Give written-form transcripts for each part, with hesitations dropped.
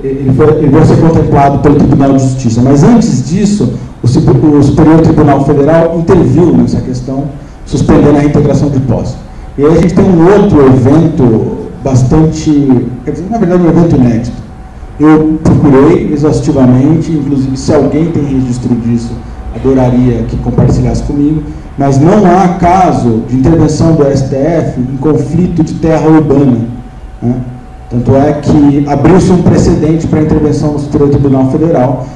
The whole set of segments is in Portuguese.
ele vai ser contemplado pelo Tribunal de Justiça. Mas antes disso, o Superior Tribunal Federal interviu nessa questão, suspendendo a reintegração de posse. E aí a gente tem um outro evento bastante, quer dizer, na verdade um evento inédito. Eu procurei exaustivamente, inclusive se alguém tem registro disso, adoraria que compartilhasse comigo, mas não há caso de intervenção do STF em conflito de terra urbana, né? Tanto é que abriu-se um precedente para a intervenção no Superior Tribunal Federal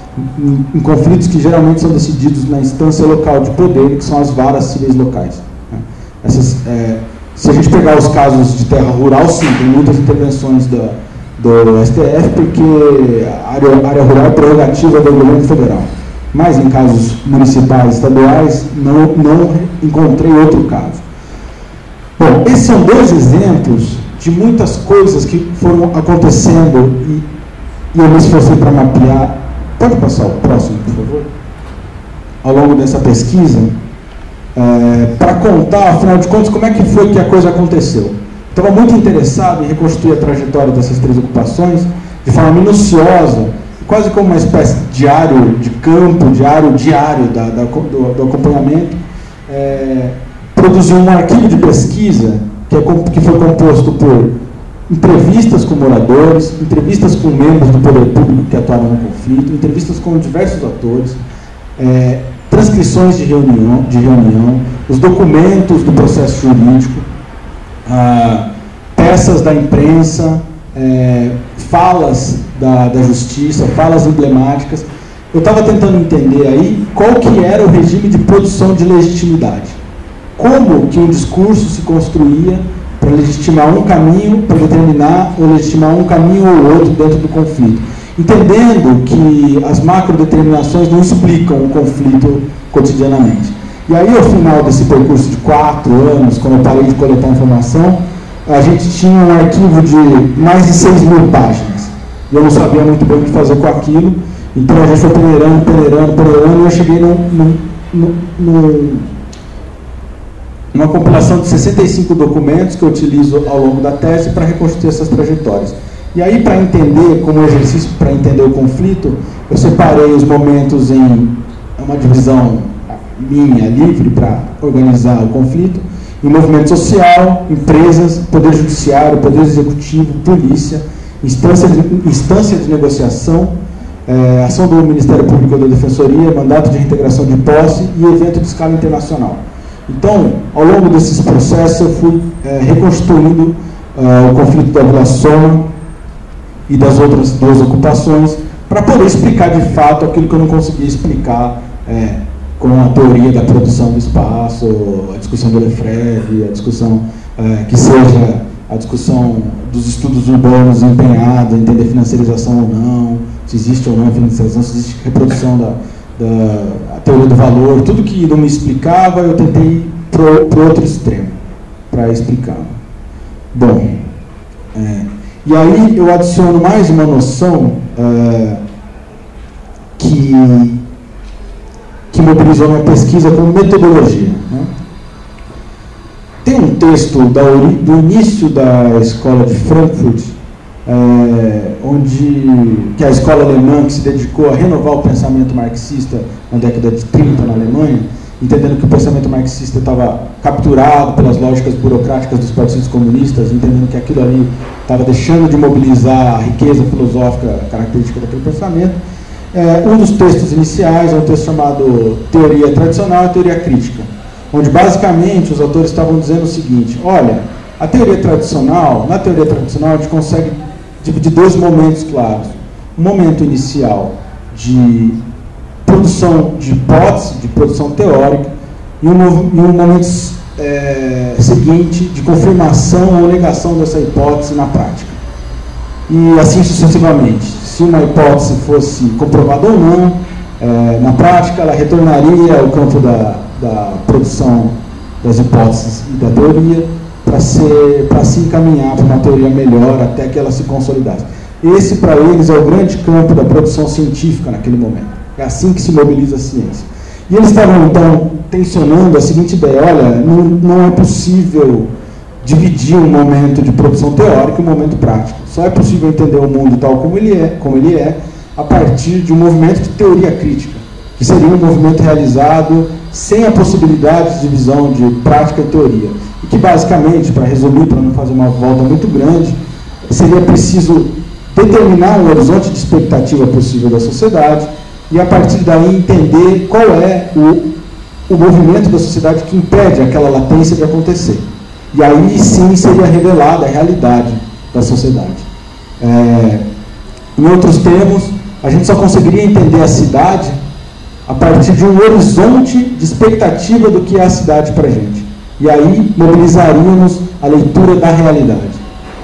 em conflitos que geralmente são decididos na instância local de poder, que são as varas civis locais, né? Se a gente pegar os casos de terra rural, sim, tem muitas intervenções do STF, porque a área rural é prerrogativa do governo federal. Mas em casos municipais e estaduais, não encontrei outro caso. Bom, esses são dois exemplos de muitas coisas que foram acontecendo e eu me esforcei para mapear. Pode passar o próximo, por favor? Ao longo dessa pesquisa, para contar, afinal de contas, como é que foi que a coisa aconteceu. Estava muito interessado em reconstruir a trajetória dessas três ocupações de forma minuciosa, quase como uma espécie de diário de campo, diário do acompanhamento. Produziu um arquivo de pesquisa que foi composto por entrevistas com moradores, entrevistas com membros do poder público que atuavam no conflito, entrevistas com diversos atores, transcrições de reunião, os documentos do processo jurídico, peças da imprensa, falas da justiça, falas emblemáticas. Eu estava tentando entender aí qual que era o regime de produção de legitimidade. Como que um discurso se construía para legitimar um caminho, para determinar ou legitimar um caminho ou outro dentro do conflito. Entendendo que as macrodeterminações não explicam o conflito cotidianamente. E aí, ao final desse percurso de 4 anos, quando eu parei de coletar informação, a gente tinha um arquivo de mais de 6.000 páginas. E eu não sabia muito bem o que fazer com aquilo, então a gente foi peneirando, e eu cheguei numa compilação de 65 documentos que eu utilizo ao longo da tese para reconstruir essas trajetórias. E aí, para entender, como exercício para entender o conflito, eu separei os momentos em uma divisão minha, livre, para organizar o conflito, em movimento social, empresas, poder judiciário, poder executivo, polícia, instância de negociação, ação do Ministério Público ou da Defensoria, mandato de reintegração de posse e evento de escala internacional. Então, ao longo desses processos, eu fui reconstruindo o conflito da Vila Soma e das outras duas ocupações, para poder explicar de fato aquilo que eu não conseguia explicar com a teoria da produção do espaço, a discussão do Lefebvre, a discussão que seja a discussão dos estudos urbanos empenhados, entender financiarização ou não, se existe ou não financiarização, se existe reprodução da teoria do valor, tudo que não me explicava, eu tentei ir para o outro extremo, para explicar. Bom, e aí eu adiciono mais uma noção que mobilizou minha pesquisa como metodologia, né? Tem um texto do início da escola de Frankfurt, que é a escola alemã que se dedicou a renovar o pensamento marxista na década de 30 na Alemanha, entendendo que o pensamento marxista estava capturado pelas lógicas burocráticas dos partidos comunistas, entendendo que aquilo ali estava deixando de mobilizar a riqueza filosófica característica daquele pensamento. Um dos textos iniciais é um texto chamado Teoria Tradicional e Teoria Crítica, onde basicamente os autores estavam dizendo o seguinte: olha, na teoria tradicional a gente consegue dividir dois momentos claros. Um momento inicial de produção de hipótese, de produção teórica, e um momento seguinte de confirmação ou negação dessa hipótese na prática. E assim sucessivamente. Se uma hipótese fosse comprovada ou não, na prática ela retornaria ao campo da produção das hipóteses e da teoria para se encaminhar para uma teoria melhor até que ela se consolidasse. Esse, para eles, é o grande campo da produção científica naquele momento. É assim que se mobiliza a ciência. E eles estavam, então, tensionando a seguinte ideia: olha, não é possível dividir um momento de produção teórica e um momento prático. Só é possível entender o mundo tal como ele é, a partir de um movimento de teoria crítica, que seria um movimento realizado sem a possibilidade de divisão de prática e teoria. E que, basicamente, para resumir, para não fazer uma volta muito grande, seria preciso determinar um horizonte de expectativa possível da sociedade e, a partir daí, entender qual é o movimento da sociedade que impede aquela latência de acontecer. E aí, sim, seria revelada a realidade da sociedade. Em outros termos, a gente só conseguiria entender a cidade a partir de um horizonte de expectativa do que é a cidade para a gente. E aí mobilizaríamos a leitura da realidade.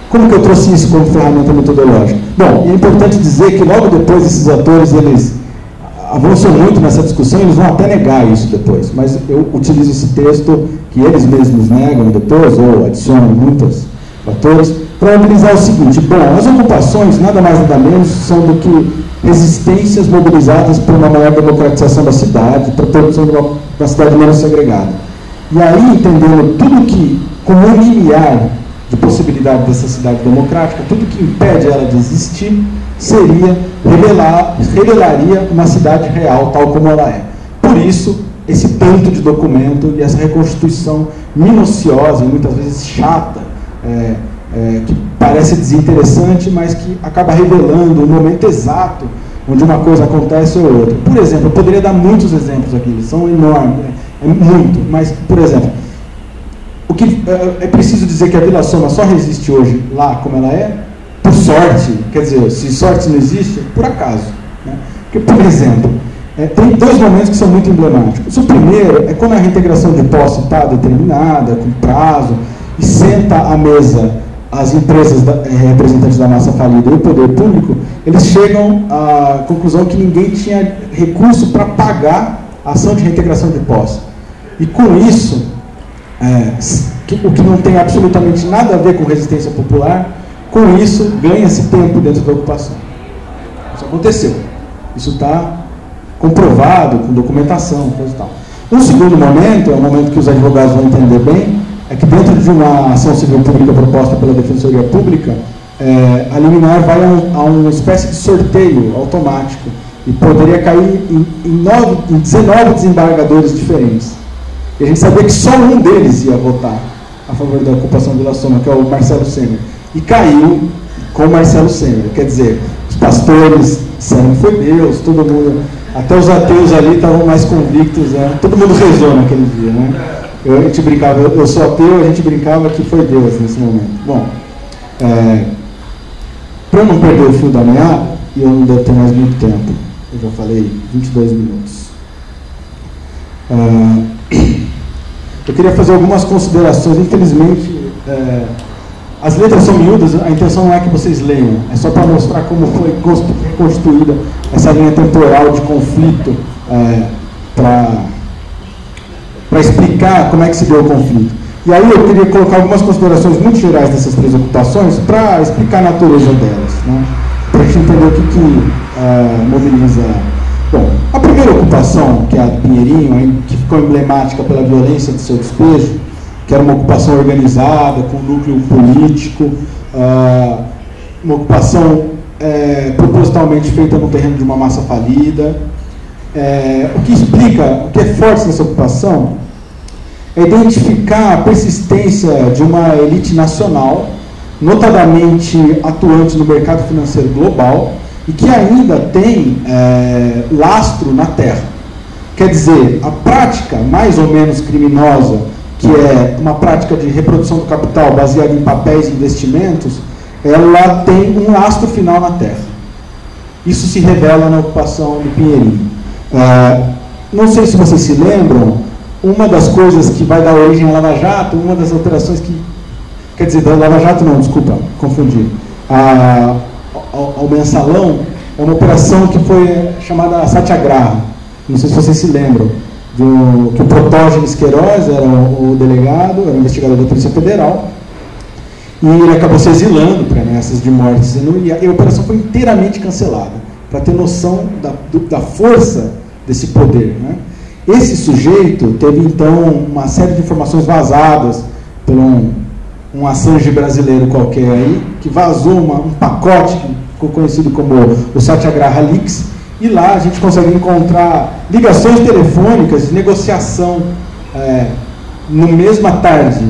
Como que eu trouxe isso como ferramenta metodológica? Bom, é importante dizer que logo depois esses atores, eles avançam muito nessa discussão, eles vão até negar isso depois, mas eu utilizo esse texto que eles mesmos negam depois, ou adicionam muitos fatores, para mobilizar o seguinte: bom, as ocupações nada mais nada menos são do que resistências mobilizadas por uma maior democratização da cidade, para a produção de uma cidade menos segregada. E aí, entendendo tudo que, como um limiar de possibilidade dessa cidade democrática, tudo que impede ela de existir, revelaria uma cidade real, tal como ela é. Por isso, esse tanto de documento e essa reconstituição minuciosa e muitas vezes chata, que parece desinteressante, mas que acaba revelando o momento exato onde uma coisa acontece ou outra. Por exemplo, eu poderia dar muitos exemplos aqui, eles são enormes, muito, mas, por exemplo, o que é preciso dizer que a Vila Soma só resiste hoje lá como ela é, por sorte, quer dizer, se sorte não existe, por acaso. Né? Porque, por exemplo, tem dois momentos que são muito emblemáticos. O primeiro é quando a reintegração de posse está determinada, com prazo, e senta à mesa as empresas representantes da massa falida e o poder público, eles chegam à conclusão que ninguém tinha recurso para pagar a ação de reintegração de posse. E com isso, o que não tem absolutamente nada a ver com resistência popular, com isso ganha-se tempo dentro da ocupação. Isso aconteceu. Isso está comprovado, com documentação, coisa e tal. Um segundo momento, é um momento que os advogados vão entender bem, é que dentro de uma ação civil pública proposta pela Defensoria Pública, a liminar vai a uma espécie de sorteio automático e poderia cair em 19 desembargadores diferentes. E a gente sabia que só um deles ia votar a favor da ocupação de Vila Soma, que é o Marcelo Semer. E caiu com o Marcelo Semer. Quer dizer, os pastores disseram que foi Deus, todo mundo, até os ateus ali estavam mais convictos, todo mundo rezou naquele dia, né? A gente brincava, eu sou ateu, a gente brincava que foi Deus nesse momento. Bom, para não perder o fio da meada, e eu não devo ter mais muito tempo, eu já falei 22 minutos, eu queria fazer algumas considerações. Infelizmente, as letras são miúdas, a intenção não é que vocês leiam, é só para mostrar como foi constituída essa linha temporal de conflito, para explicar como é que se deu o conflito. E aí eu queria colocar algumas considerações muito gerais dessas três ocupações para explicar a natureza delas, né? Para a gente entender o que mobiliza. Bom, a primeira ocupação, que é a do Pinheirinho, que ficou emblemática pela violência de seu despejo, que era uma ocupação organizada, com núcleo político, uma ocupação propositalmente feita no terreno de uma massa falida. O que explica, o que é forte nessa ocupação, é identificar a persistência de uma elite nacional, notadamente atuante no mercado financeiro global, e que ainda tem lastro na terra. Quer dizer, a prática mais ou menos criminosa, que é uma prática de reprodução do capital baseada em papéis e investimentos, ela tem um lastro final na terra. Isso se revela na ocupação do Pinheirinho. Não sei se vocês se lembram, uma das coisas que vai dar origem à Lava Jato, uma das operações que... Quer dizer, da Lava Jato não, desculpa, confundi. Ao Mensalão, é uma operação que foi chamada Satyagraha. Não sei se vocês se lembram. Que o Protógenes Queiroz era o delegado, era o investigador da Polícia Federal, e ele acabou se exilando para ameaças de morte, e a operação foi inteiramente cancelada, para ter noção da força desse poder, né? Esse sujeito teve, então, uma série de informações vazadas por um Assange brasileiro qualquer aí, que vazou um pacote que ficou conhecido como o Satyagraha Leaks, e lá a gente consegue encontrar ligações telefônicas de negociação no mesma tarde.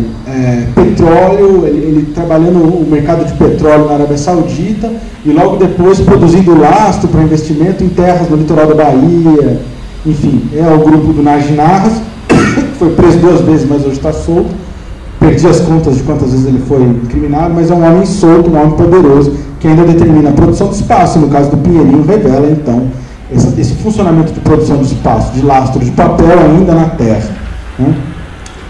Petróleo, ele trabalhando no mercado de petróleo na Arábia Saudita, e logo depois produzindo lastro para investimento em terras do litoral da Bahia. Enfim, é o grupo do Nagy Narras, foi preso 2 vezes, mas hoje está solto. Perdi as contas de quantas vezes ele foi incriminado, mas é um homem solto, um homem poderoso, que ainda determina a produção do espaço. No caso do Pinheirinho, revela, então, esse funcionamento de produção do espaço, de lastro de papel ainda na Terra. Né?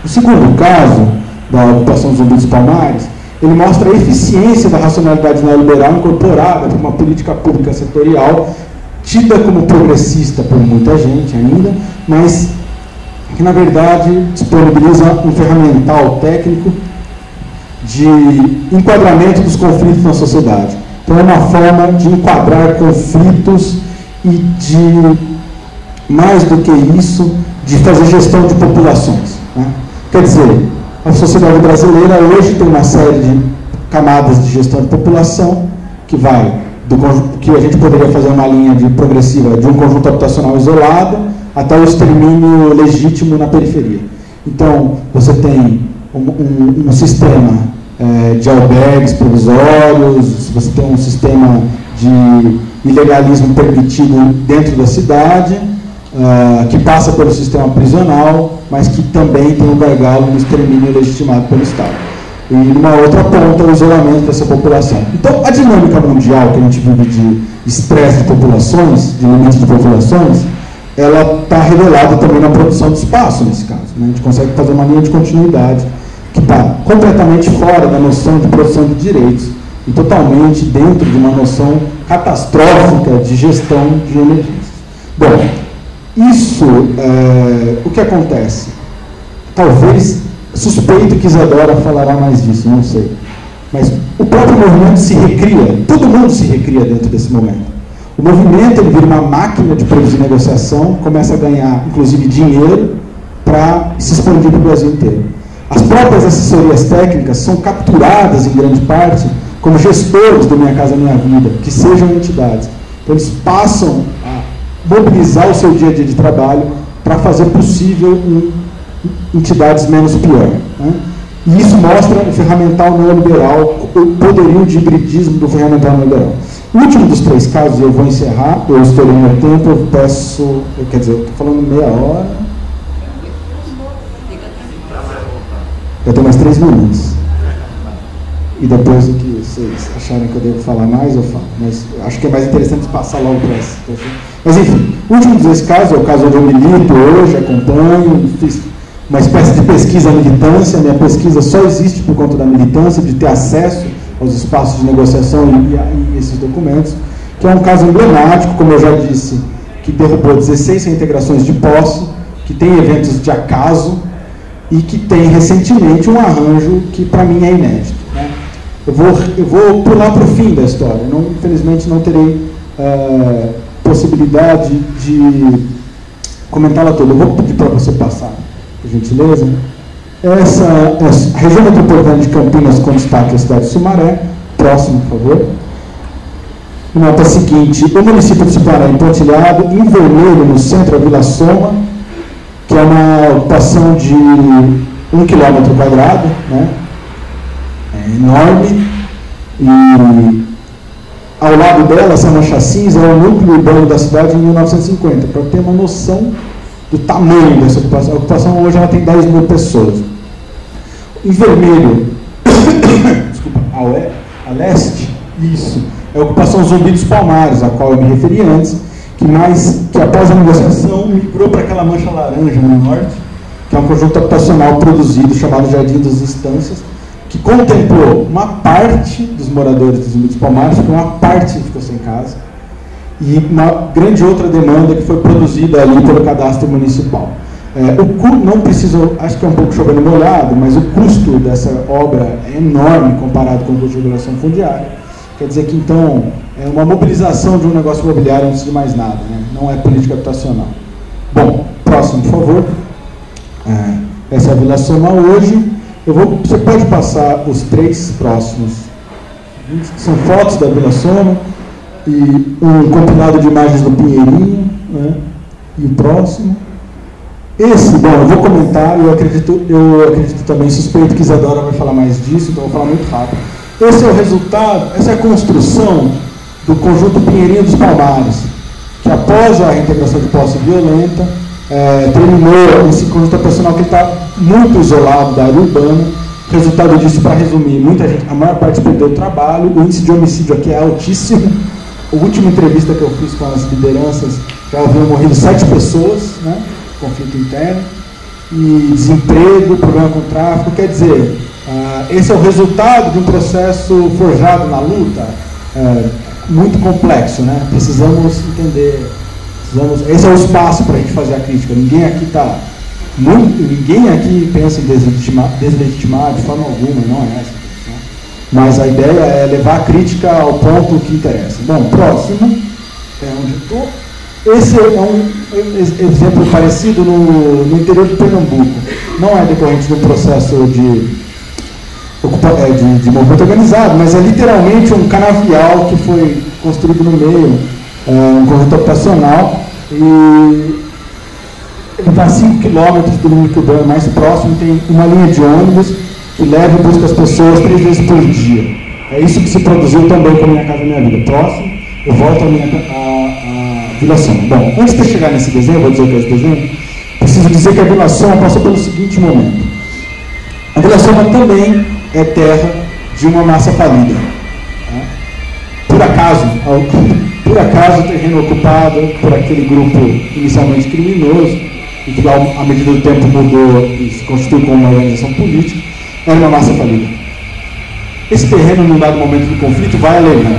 O segundo caso, da ocupação Zumbi dos Palmares, ele mostra a eficiência da racionalidade neoliberal incorporada por uma política pública setorial, tida como progressista por muita gente ainda, mas que, na verdade, disponibiliza um ferramental técnico de enquadramento dos conflitos na sociedade. Então, é uma forma de enquadrar conflitos e de, mais do que isso, de fazer gestão de populações. Né? Quer dizer, a sociedade brasileira hoje tem uma série de camadas de gestão de população que vai que a gente poderia fazer uma linha progressiva de um conjunto habitacional isolado até o extermínio legítimo na periferia. Então, você tem um sistema de albergues provisórios, você tem um sistema de ilegalismo permitido dentro da cidade, que passa pelo sistema prisional, mas que também tem um gargalo no extermínio legitimado pelo Estado. E numa outra ponta, o isolamento dessa população. Então, a dinâmica mundial que a gente vive de estresse de populações, de limites de populações, ela está revelada também na produção de espaço, nesse caso. Né? A gente consegue fazer uma linha de continuidade que está completamente fora da noção de produção de direitos e totalmente dentro de uma noção catastrófica de gestão de emergências. Bom, isso, o que acontece? Talvez, suspeito que Isadora falará mais disso, não sei. Mas o próprio movimento se recria, todo mundo se recria dentro desse momento. O movimento ele vira uma máquina de produzir negociação, começa a ganhar, inclusive, dinheiro para se expandir para o Brasil inteiro. As próprias assessorias técnicas são capturadas, em grande parte, como gestores do Minha Casa Minha Vida, que sejam entidades. Então, eles passam a mobilizar o seu dia a dia de trabalho para fazer possível entidades menos pior. Né? E isso mostra o ferramental neoliberal, o poderio de hibridismo do ferramental neoliberal. O último dos 3 casos, e eu vou encerrar, eu estourei meu tempo, eu peço, quer dizer, eu estou falando meia hora. Eu tenho mais 3 minutos. E depois do que vocês acharem que eu devo falar mais, eu falo. Mas acho que é mais interessante passar logo para essa situação. Mas enfim, o último desse caso é o caso onde eu milito hoje, acompanho, fiz uma espécie de pesquisa à militância. Minha pesquisa só existe por conta da militância, de ter acesso aos espaços de negociação e esses documentos, que é um caso emblemático, como eu já disse, que derrubou 16 reintegrações de posse, que tem eventos de acaso e que tem recentemente um arranjo que para mim é inédito. Né? Eu vou pular para o fim da história, infelizmente não terei possibilidade de comentá-la toda. Eu vou pedir para você passar, por gentileza. Essa a região metropolitana de Campinas, com destaque a cidade de Sumaré. Próximo, por favor. Nota seguinte: o município de Sumaré empontilhado, em vermelho no centro, a Vila Soma, que é uma ocupação de 1 km², né? É enorme. E ao lado dela, essa mancha cinza é o núcleo urbano da cidade em 1950, para ter uma noção do tamanho dessa ocupação. A ocupação hoje ela tem 10 mil pessoas. Em vermelho, desculpa, a leste, isso, é a ocupação Zumbi dos Palmares, a qual eu me referi antes, que após a negociação migrou para aquela mancha laranja no norte, que é um conjunto habitacional produzido chamado Jardim das Estâncias, que contemplou uma parte dos moradores dos Zumbi dos Palmares, porque uma parte ficou sem casa, e uma grande outra demanda que foi produzida ali pelo cadastro municipal. Não preciso, acho que é um pouco chovendo molhado, mas o custo dessa obra é enorme comparado com o custo de regulação fundiária. Quer dizer que, então, é uma mobilização de um negócio imobiliário antes de mais nada, né? Não é política habitacional. Bom, próximo, por favor. Essa é a Vila Soma hoje. Você pode passar os 3 próximos. São fotos da Vila Soma e um compilado de imagens do Pinheirinho, né? E o próximo. Esse, bom, eu vou comentar, eu acredito também, suspeito que Isadora vai falar mais disso, então eu vou falar muito rápido. Esse é o resultado, essa é a construção do conjunto Pinheirinho dos Palmares, que após a reintegração de posse violenta, terminou esse conjunto habitacional que está muito isolado da área urbana. Resultado disso, para resumir, muita gente, a maior parte perdeu o trabalho, o índice de homicídio aqui é altíssimo. A última entrevista que eu fiz com as lideranças, já haviam morrido 7 pessoas, né? Conflito interno, e desemprego, problema com o tráfico. Quer dizer, esse é o resultado de um processo forjado na luta, muito complexo, né? Precisamos entender, esse é o espaço para a gente fazer a crítica. Ninguém aqui pensa em deslegitimar de forma alguma, não é essa a questão. Mas a ideia é levar a crítica ao ponto que interessa. Bom, próximo, onde estou. Esse é um exemplo parecido no interior de Pernambuco. Não é decorrente de um processo de movimento organizado, mas é literalmente um canavial que foi construído no meio, um conjunto habitacional, e ele está a 5 quilômetros do núcleo urbano mais próximo, tem uma linha de ônibus que leva e busca as pessoas 3 vezes por dia. É isso que se produziu também com a Minha Casa Minha Vida. Próximo, eu volto a Vila Soma. Bom, antes de chegar nesse desenho, vou dizer o que é esse desenho, preciso dizer que a Vila Soma passou pelo seguinte momento. A Vila Soma também é terra de uma massa falida. Por acaso, o terreno ocupado por aquele grupo inicialmente criminoso, e que à medida do tempo mudou e se constituiu como uma organização política, era uma massa falida. Esse terreno, num dado momento do conflito, vai a leilão.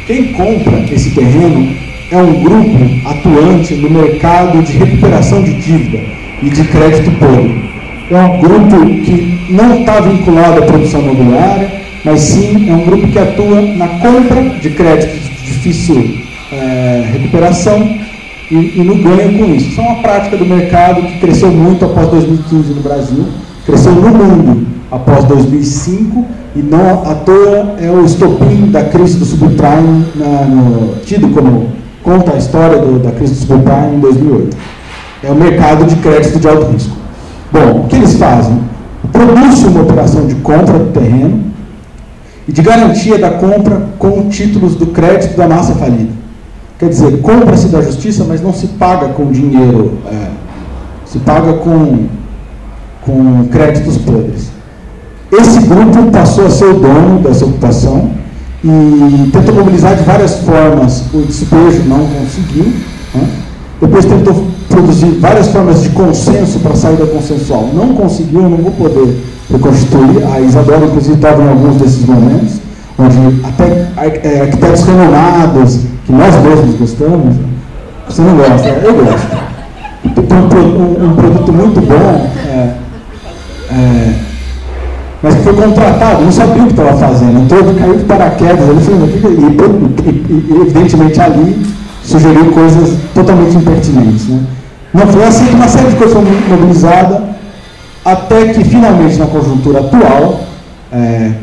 Quem compra esse terreno é um grupo atuante no mercado de recuperação de dívida e de crédito podre. É um grupo que não está vinculado à produção imobiliária, mas sim é um grupo que atua na compra de crédito de difícil recuperação e no ganho com isso. Isso é uma prática do mercado que cresceu muito após 2015 no Brasil, cresceu no mundo após 2005, e não à toa é o estopim da crise do subprime, tido como conta a história da crise do subprime em 2008. É o mercado de crédito de alto risco. Bom, o que eles fazem? Produzem uma operação de compra do terreno e de garantia da compra com títulos do crédito da massa falida. Quer dizer, compra-se da justiça, mas não se paga com dinheiro, se paga com créditos podres. Esse grupo passou a ser o dono dessa ocupação e tentou mobilizar de várias formas o despejo, não conseguiu. Né? Depois tentou produzir várias formas de consenso para a saída consensual. Não conseguiu, não vou poder reconstituir. A Isadora, inclusive, estava em alguns desses momentos, onde até arquitetos renomados, que nós mesmos gostamos, você não gosta, eu gosto. Tem um produto muito bom, mas que foi contratado, não sabia o que estava fazendo, entrou, caiu de paraquedas, ele falou, e evidentemente ali sugeriu coisas totalmente impertinentes. Né? Não foi assim que uma série de coisas foi mobilizada, até que finalmente na conjuntura atual,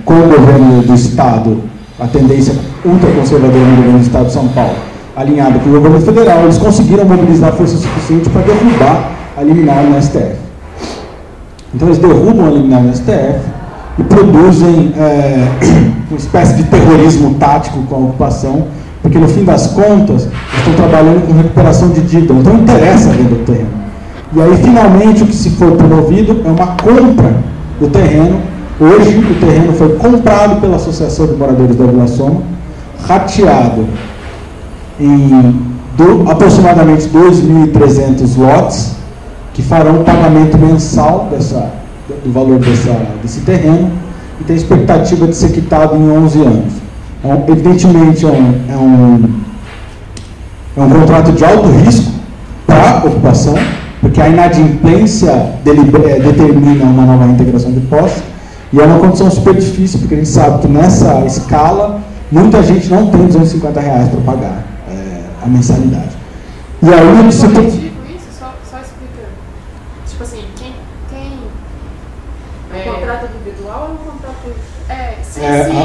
com o governo do Estado, a tendência ultraconservadora no governo do Estado de São Paulo, alinhada com o governo federal, eles conseguiram mobilizar força suficiente para derrubar a liminar no STF. Então eles derrubam a liminar no STF e produzem uma espécie de terrorismo tático com a ocupação, porque no fim das contas estão trabalhando com recuperação de dívida, então interessa a venda do terreno. E aí finalmente o que se foi promovido é uma compra do terreno. Hoje o terreno foi comprado pela Associação de Moradores da Vila Soma, rateado em aproximadamente 2.300 lotes, que farão um pagamento mensal do valor desse terreno, e tem expectativa de ser quitado em 11 anos. Então, evidentemente, é um contrato de alto risco para a ocupação, porque a inadimplência determina uma nova integração de posse, e é uma condição super difícil, porque a gente sabe que nessa escala, muita gente não tem R$250 para pagar a mensalidade. E aí, só explicando. Tipo assim, quem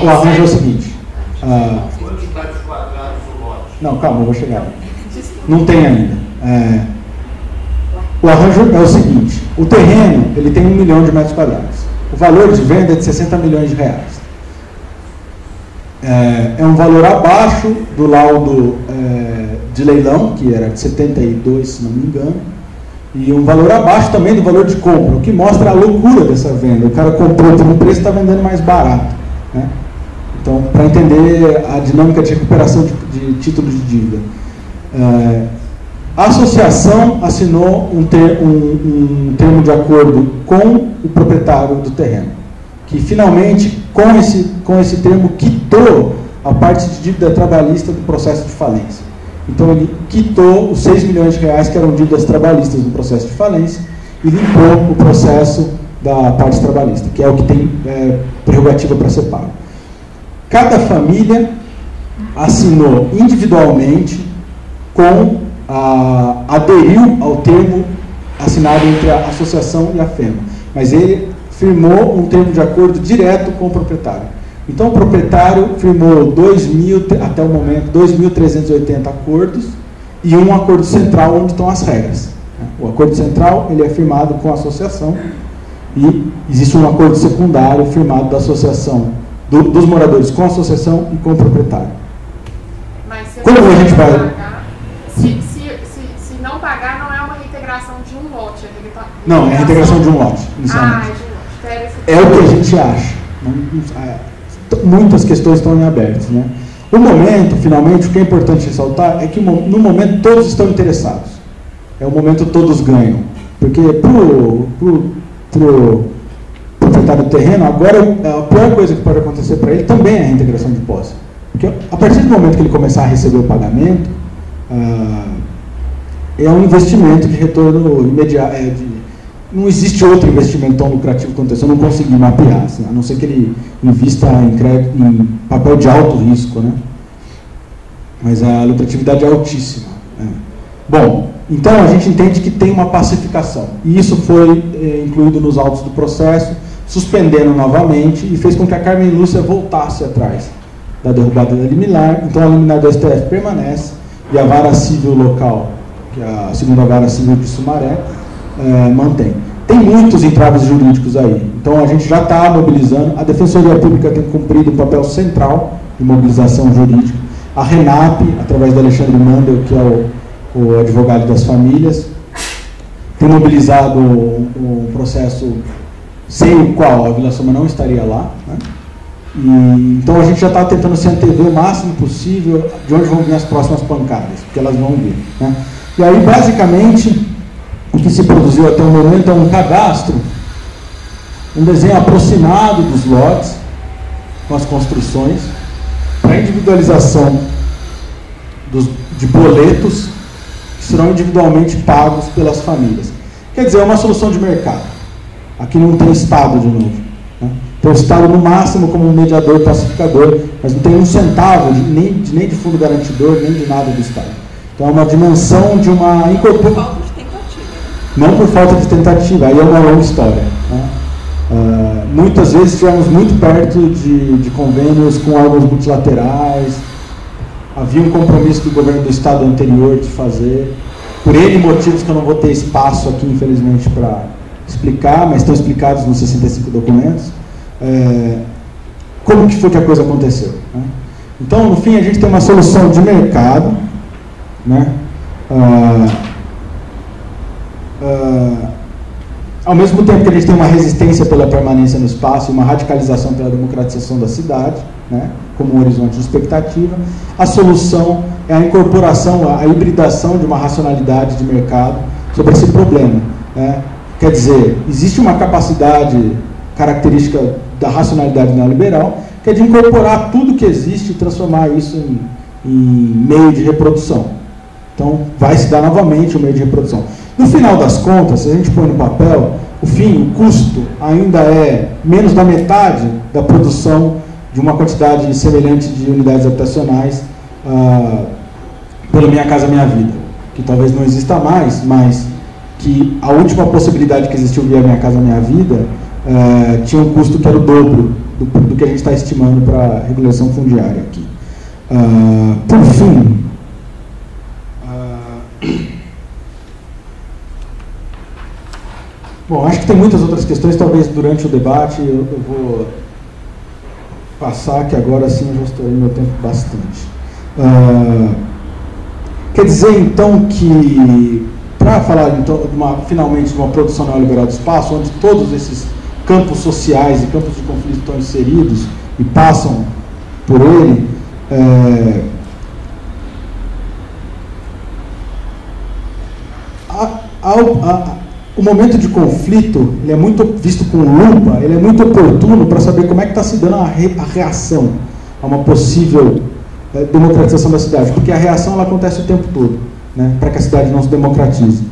O arranjo é o seguinte. Não, calma, eu vou chegar. Não tem ainda. O arranjo é o seguinte: o terreno ele tem 1 milhão de metros quadrados. O valor de venda é de 60 milhões de reais. É um valor abaixo do laudo de leilão, que era de 72, se não me engano, e um valor abaixo também do valor de compra, o que mostra a loucura dessa venda. O cara comprou por um preço e está vendendo mais barato, né? Então, para entender a dinâmica de recuperação de título de dívida. A associação assinou um termo de acordo com o proprietário do terreno, que finalmente, com esse termo, quitou a parte de dívida trabalhista do processo de falência. Então, ele quitou os 6 milhões de reais que eram dívidas trabalhistas no processo de falência e limpou o processo da parte trabalhista, que é o que tem prerrogativa para ser pago. Cada família assinou individualmente aderiu ao termo assinado entre a associação e a FEMA, mas ele firmou um termo de acordo direto com o proprietário. Então o proprietário firmou até o momento 2.380 acordos e um acordo central onde estão as regras. O acordo central ele é firmado com a associação e existe um acordo secundário firmado da associação dos moradores com a associação e com o proprietário. Mas se como a gente vai pagar, se não pagar, não é uma reintegração de um lote, não, é a reintegração de um lote, inicialmente. É o que a gente acha. Muitas questões estão em aberto, né? O momento, finalmente, o que é importante ressaltar é que no momento todos estão interessados. É o momento todos ganham. Porque pro proprietário do terreno, agora a pior coisa que pode acontecer para ele também é a reintegração de posse. Porque a partir do momento que ele começar a receber o pagamento, é um investimento de retorno imediato. Não existe outro investimento tão lucrativo quanto esse. Eu não consegui mapear, assim, a não ser que ele invista em papel de alto risco, né? Mas a lucratividade é altíssima. Bom, então a gente entende que tem uma pacificação. E isso foi incluído nos autos do processo, suspendendo novamente e fez com que a Carmen Lúcia voltasse atrás da derrubada da liminar. Então a liminar do STF permanece e a vara civil local, que é a segunda vara civil de Sumaré, mantém. Tem muitos entraves jurídicos aí. Então a gente já está mobilizando. A Defensoria Pública tem cumprido um papel central de mobilização jurídica. A RENAP, através do Alexandre Mandel, que é o advogado das famílias, tem mobilizado um processo sem o qual a Vila Soma não estaria lá, né? Então a gente já está tentando se antever o máximo possível de onde vão vir as próximas pancadas, porque elas vão vir, né? E aí, basicamente, o que se produziu até o momento é um cadastro, um desenho aproximado dos lotes, com as construções, para individualização de boletos que serão individualmente pagos pelas famílias. Quer dizer, é uma solução de mercado. Aqui não tem Estado de novo, né? Tem o Estado no máximo como um mediador pacificador, mas não tem um centavo nem de fundo garantidor, nem de nada do Estado. Então é uma dimensão de uma incorporação. Não por falta de tentativa, aí é uma longa história, né? Muitas vezes estivemos muito perto de convênios com órgãos multilaterais, havia um compromisso do governo do Estado anterior de fazer, por N motivos que eu não vou ter espaço aqui, infelizmente, para explicar, mas estão explicados nos 65 documentos, como que foi que a coisa aconteceu, né? Então, no fim, a gente tem uma solução de mercado, né? Ao mesmo tempo que a gente tem uma resistência pela permanência no espaço e uma radicalização pela democratização da cidade, né, como um horizonte de expectativa, a solução é a incorporação, a hibridação de uma racionalidade de mercado sobre esse problema, né? Quer dizer, existe uma capacidade característica da racionalidade neoliberal, que é de incorporar tudo que existe e transformar isso em meio de reprodução. Então, vai se dar novamente o meio de reprodução. No final das contas, se a gente põe no papel, o custo ainda é menos da metade da produção de uma quantidade semelhante de unidades habitacionais pelo Minha Casa Minha Vida, que talvez não exista mais, mas que a última possibilidade que existiu via Minha Casa Minha Vida tinha um custo que era o dobro do que a gente está estimando para a regulação fundiária aqui. Por fim, bom, acho que tem muitas outras questões, talvez durante o debate eu vou passar, que agora sim eu já estou meu tempo bastante. Quer dizer, então, que para falar então, finalmente de uma produção neoliberal do espaço, onde todos esses campos sociais e campos de conflito estão inseridos e passam por ele, o momento de conflito, ele é muito visto com lupa, ele é muito oportuno para saber como é que está se dando a reação a uma possível democratização da cidade, porque a reação ela acontece o tempo todo, né, para que a cidade não se democratize.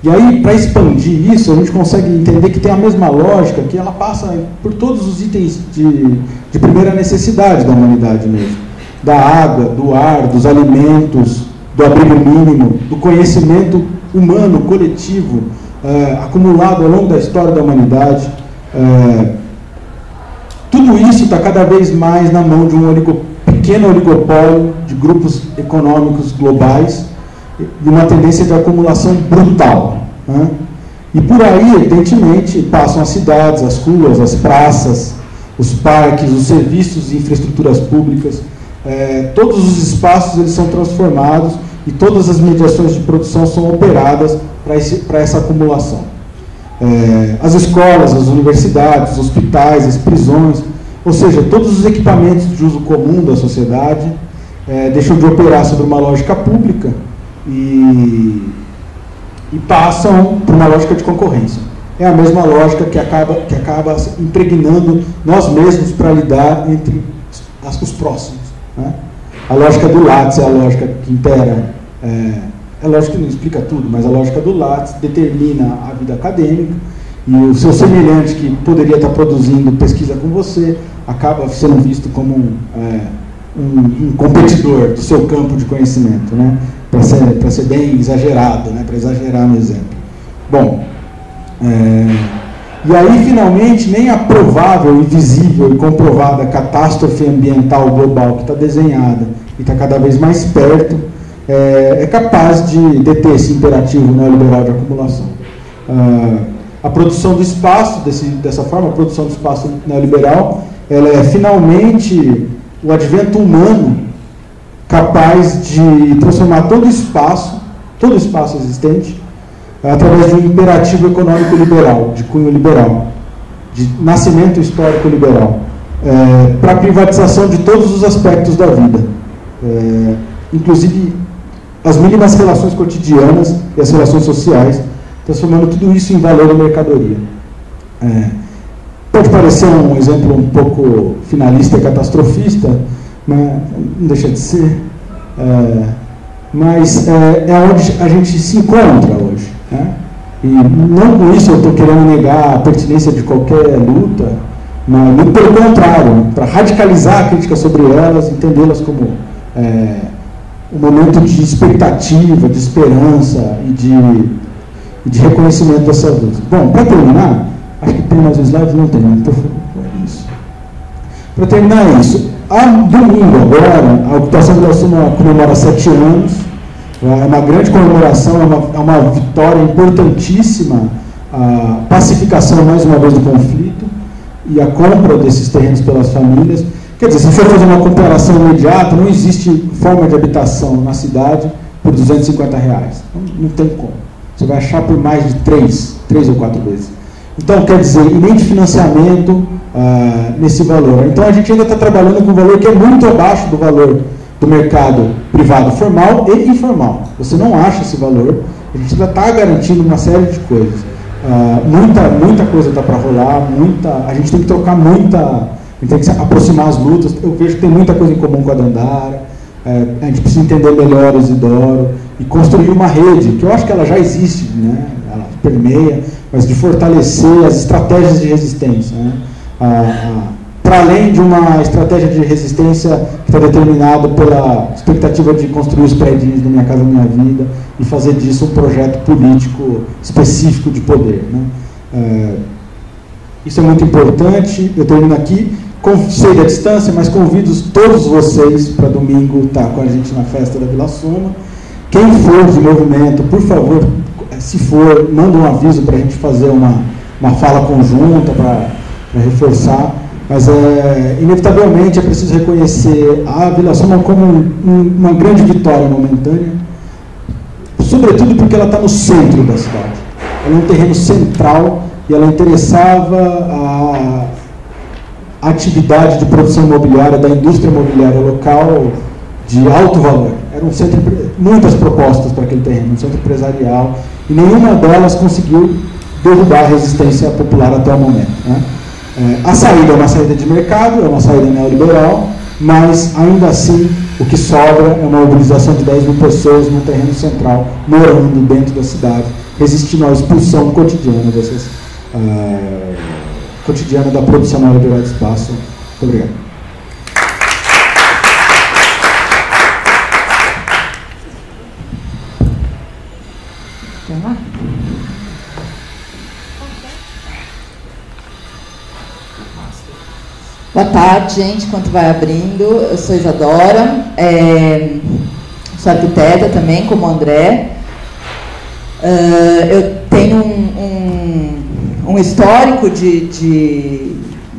E aí, para expandir isso, a gente consegue entender que tem a mesma lógica, que ela passa por todos os itens de primeira necessidade da humanidade mesmo. Da água, do ar, dos alimentos, do abrigo mínimo, do conhecimento humano, coletivo, acumulado ao longo da história da humanidade. Tudo isso está cada vez mais na mão de um pequeno oligopólio de grupos econômicos globais e uma tendência de acumulação brutal. Né? E por aí, evidentemente, passam as cidades, as ruas, as praças, os parques, os serviços e infraestruturas públicas. Todos os espaços eles são transformados e todas as mediações de produção são operadas para essa acumulação. As escolas, as universidades, os hospitais, as prisões, ou seja, todos os equipamentos de uso comum da sociedade deixam de operar sobre uma lógica pública e passam por uma lógica de concorrência. É a mesma lógica que acaba impregnando nós mesmos para lidar entre os próximos. Né? A lógica do Lattes é a lógica que impera, é lógica que não explica tudo, mas a lógica do Lattes determina a vida acadêmica e o seu semelhante que poderia estar produzindo pesquisa com você acaba sendo visto como um competidor do seu campo de conhecimento, né? Para ser bem exagerado, né? Para exagerar no exemplo. Bom, e aí finalmente nem a provável e visível e comprovada catástrofe ambiental global que está desenhada e está cada vez mais perto é capaz de deter esse imperativo neoliberal de acumulação. A produção do espaço, dessa forma, a produção do espaço neoliberal, ela é finalmente o advento humano capaz de transformar todo espaço existente através de um imperativo econômico liberal, de cunho liberal, de nascimento histórico liberal, para a privatização de todos os aspectos da vida, inclusive as mínimas relações cotidianas e as relações sociais, transformando tudo isso em valor e mercadoria. Pode parecer um exemplo um pouco finalista e catastrofista, mas não deixa de ser, mas é onde a gente se encontra hoje. Né? E não com isso eu estou querendo negar a pertinência de qualquer luta, mas muito pelo contrário, para radicalizar a crítica sobre elas, entendê-las como um momento de expectativa, de esperança e de reconhecimento dessas lutas. Bom, para terminar, acho que tem mais um slide, não tem, por favor, isso. Para terminar isso, domingo agora, a ocupação da Suma comemora 7 anos, é uma grande comemoração, é uma vitória importantíssima, a pacificação, mais uma vez, do conflito e a compra desses terrenos pelas famílias. Quer dizer, se for fazer uma comparação imediata, não existe forma de habitação na cidade por R$250. Não tem como. Você vai achar por mais de 3 ou 4 vezes. Então, quer dizer, e nem de financiamento nesse valor. Então, a gente ainda está trabalhando com um valor que é muito abaixo do valor do mercado privado formal e informal. Você não acha esse valor, a gente ainda está garantindo uma série de coisas. Muita coisa está para rolar, a gente tem que trocar a gente tem que aproximar as lutas. Eu vejo que tem muita coisa em comum com a Dandara, a gente precisa entender melhor o Isidoro e construir uma rede, que eu acho que ela já existe, né? Ela permeia, mas de fortalecer as estratégias de resistência, né? Para além de uma estratégia de resistência que está determinada pela expectativa de construir os prédios da Minha Casa Minha Vida e fazer disso um projeto político específico de poder, né? Isso é muito importante. Eu termino aqui. Sei da distância, mas convido todos vocês para domingo estar com a gente na festa da Vila Soma. Quem for de movimento, por favor, se for, manda um aviso para a gente fazer uma fala conjunta para reforçar. Mas, inevitavelmente, é preciso reconhecer a Vila Soma como uma grande vitória momentânea, sobretudo porque ela está no centro da cidade. Ela é um terreno central e ela interessava a atividade de produção imobiliária da indústria imobiliária local de alto valor. Eram muitas propostas para aquele terreno, um centro empresarial, e nenhuma delas conseguiu derrubar a resistência popular até o momento, né? A saída é uma saída de mercado, é uma saída neoliberal, mas ainda assim o que sobra é uma mobilização de 10 mil pessoas no terreno central, morando dentro da cidade, resistindo à expulsão cotidiana cotidiana da produção neoliberal de espaço. Muito obrigado. Boa tarde, gente, enquanto vai abrindo. Eu sou Isadora, sou arquiteta também, como o André. Eu tenho um histórico de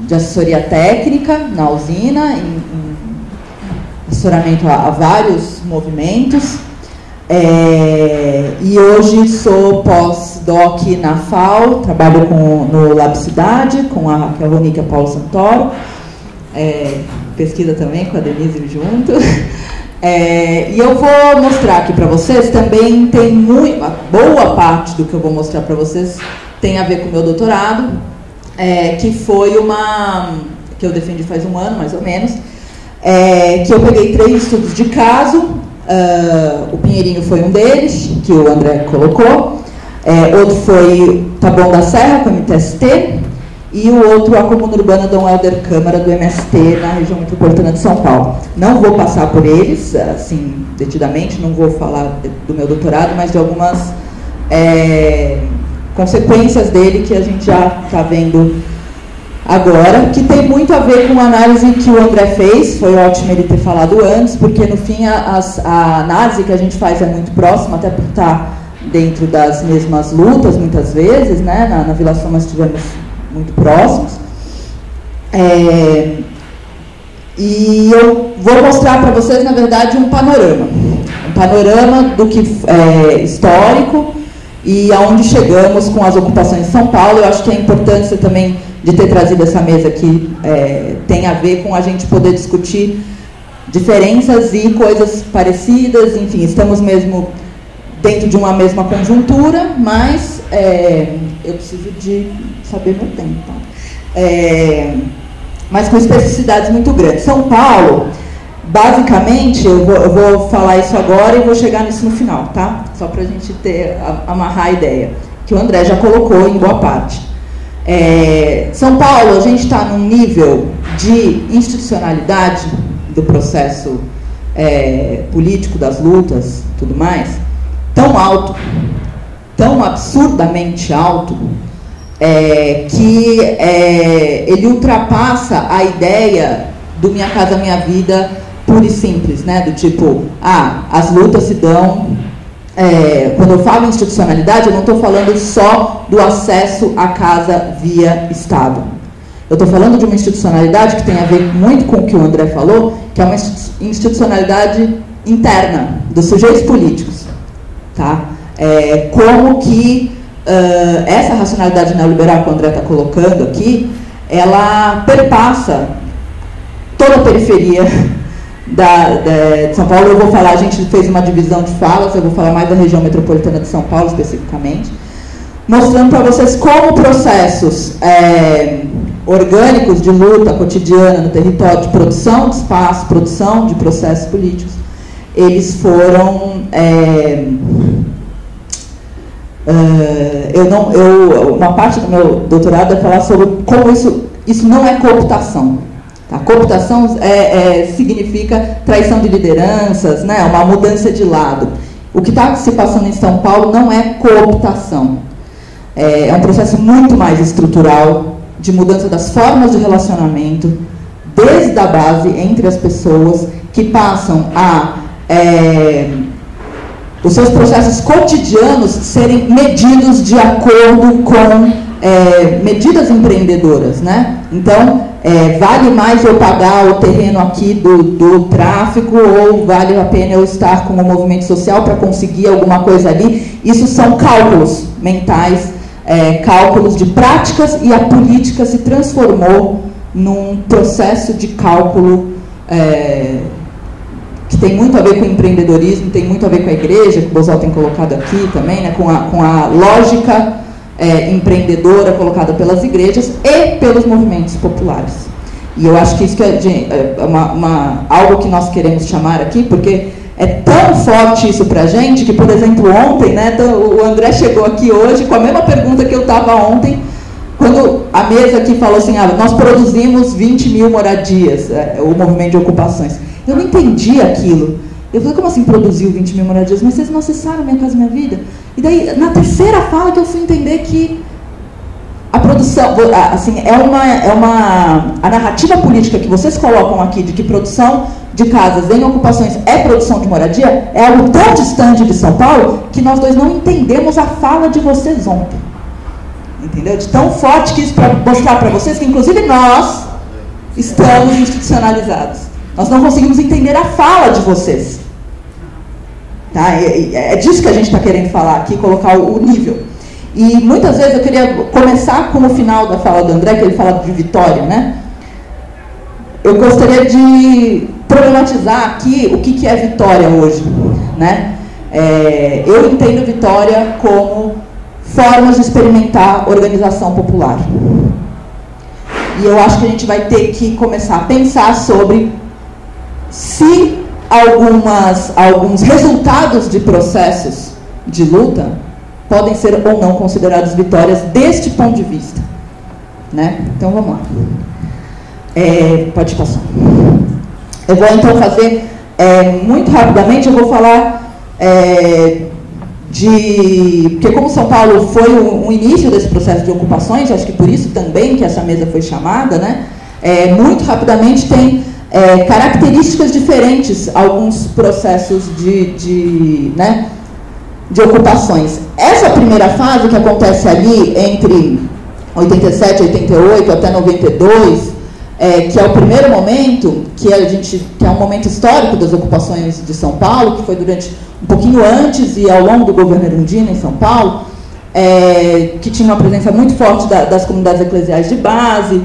assessoria técnica na usina, em assessoramento a vários movimentos. E hoje sou pós-doc na FAO, trabalho no Lab Cidade, com a Ronique e a Paulo Santoro. Pesquisa também com a Denise junto. E eu vou mostrar aqui para vocês, também tem uma boa parte do que eu vou mostrar para vocês tem a ver com o meu doutorado, que foi que eu defendi faz um ano, mais ou menos, que eu peguei 3 estudos de caso. O Pinheirinho foi um deles, que o André colocou. Outro foi Taboão da Serra, com o MTST. E o outro, a Comuna Urbana Dom Helder Câmara, do MST, na região metropolitana de São Paulo. Não vou passar por eles, assim, detidamente, não vou falar do meu doutorado, mas de algumas consequências dele que a gente já está vendo agora, que tem muito a ver com a análise que o André fez. Foi ótimo ele ter falado antes, porque no fim a análise que a gente faz é muito próxima, até por estar dentro das mesmas lutas, muitas vezes, né? Na Vila Soma estivemos muito próximos. E eu vou mostrar para vocês, na verdade, um panorama do que é histórico e aonde chegamos com as ocupações de São Paulo. Eu acho que a importância também de ter trazido essa mesa aqui tem a ver com a gente poder discutir diferenças e coisas parecidas. Enfim, estamos mesmo dentro de uma mesma conjuntura, mas eu preciso de saber meu tempo, tá? Mas com especificidades muito grandes. São Paulo, basicamente, eu vou falar isso agora e vou chegar nisso no final, tá? Só para a gente amarrar a ideia, que o André já colocou em boa parte. São Paulo, a gente está num nível de institucionalidade do processo político, das lutas, tudo mais, tão alto, tão absurdamente alto, que ele ultrapassa a ideia do Minha Casa Minha Vida pura e simples, né? Do tipo, as lutas se dão... quando eu falo em institucionalidade, eu não estou falando só do acesso à casa via Estado. Eu estou falando de uma institucionalidade que tem a ver muito com o que o André falou, que é uma institucionalidade interna, dos sujeitos políticos. Tá? Como que essa racionalidade neoliberal que o André está colocando aqui, ela perpassa toda a periferia de São Paulo. Eu vou falar, a gente fez uma divisão de falas, eu vou falar mais da região metropolitana de São Paulo especificamente, mostrando para vocês como processos orgânicos de luta cotidiana no território, de produção de espaço, produção de processos políticos, eles foram... uma parte do meu doutorado é falar sobre como isso não é cooptação. Tá? Cooptação significa traição de lideranças, né? Uma mudança de lado. O que está se passando em São Paulo não é cooptação. É um processo muito mais estrutural, de mudança das formas de relacionamento, desde a base, entre as pessoas, que passam a os seus processos cotidianos serem medidos de acordo com medidas empreendedoras, né? Então, vale mais eu pagar o terreno aqui do tráfico ou vale a pena eu estar com o movimento social para conseguir alguma coisa ali? Isso são cálculos mentais, cálculos de práticas, e a política se transformou num processo de cálculo que tem muito a ver com o empreendedorismo, tem muito a ver com a igreja, que o Bozal tem colocado aqui também, né, com a lógica empreendedora colocada pelas igrejas e pelos movimentos populares. E eu acho que isso é algo que nós queremos chamar aqui, porque é tão forte isso para a gente, que, por exemplo, ontem, né, o André chegou aqui hoje com a mesma pergunta que eu estava ontem, quando a mesa aqui falou assim, nós produzimos 20 mil moradias, o movimento de ocupações. Eu não entendi aquilo. Eu falei, como assim produziu 20 mil moradias? Mas vocês não acessaram Minha Casa Minha Vida? E daí, na terceira fala, que eu fui entender que a produção, assim, a narrativa política que vocês colocam aqui, de que produção de casas em ocupações é produção de moradia, é algo tão distante de São Paulo, que nós dois não entendemos a fala de vocês ontem. Entendeu? De tão forte que isso, para mostrar para vocês que, inclusive, nós estamos institucionalizados. Nós não conseguimos entender a fala de vocês. Tá? É disso que a gente está querendo falar aqui, colocar o nível. E muitas vezes eu queria começar com o final da fala do André, que ele fala de vitória, né? Eu gostaria de problematizar aqui o que é vitória hoje, né? Eu entendo vitória como formas de experimentar organização popular. E eu acho que a gente vai ter que começar a pensar sobre se alguns resultados de processos de luta podem ser ou não considerados vitórias deste ponto de vista, né? Então vamos lá. Pode passar. Eu vou então fazer muito rapidamente, eu vou falar porque como São Paulo foi o início desse processo de ocupações, acho que por isso também que essa mesa foi chamada, né? Muito rapidamente tem características diferentes, alguns processos de ocupações. Essa primeira fase, que acontece ali entre 87, 88 até 92, que é o primeiro momento, que é um momento histórico das ocupações de São Paulo, que foi durante um pouquinho antes e ao longo do governo Erundina em São Paulo, que tinha uma presença muito forte das comunidades eclesiais de base,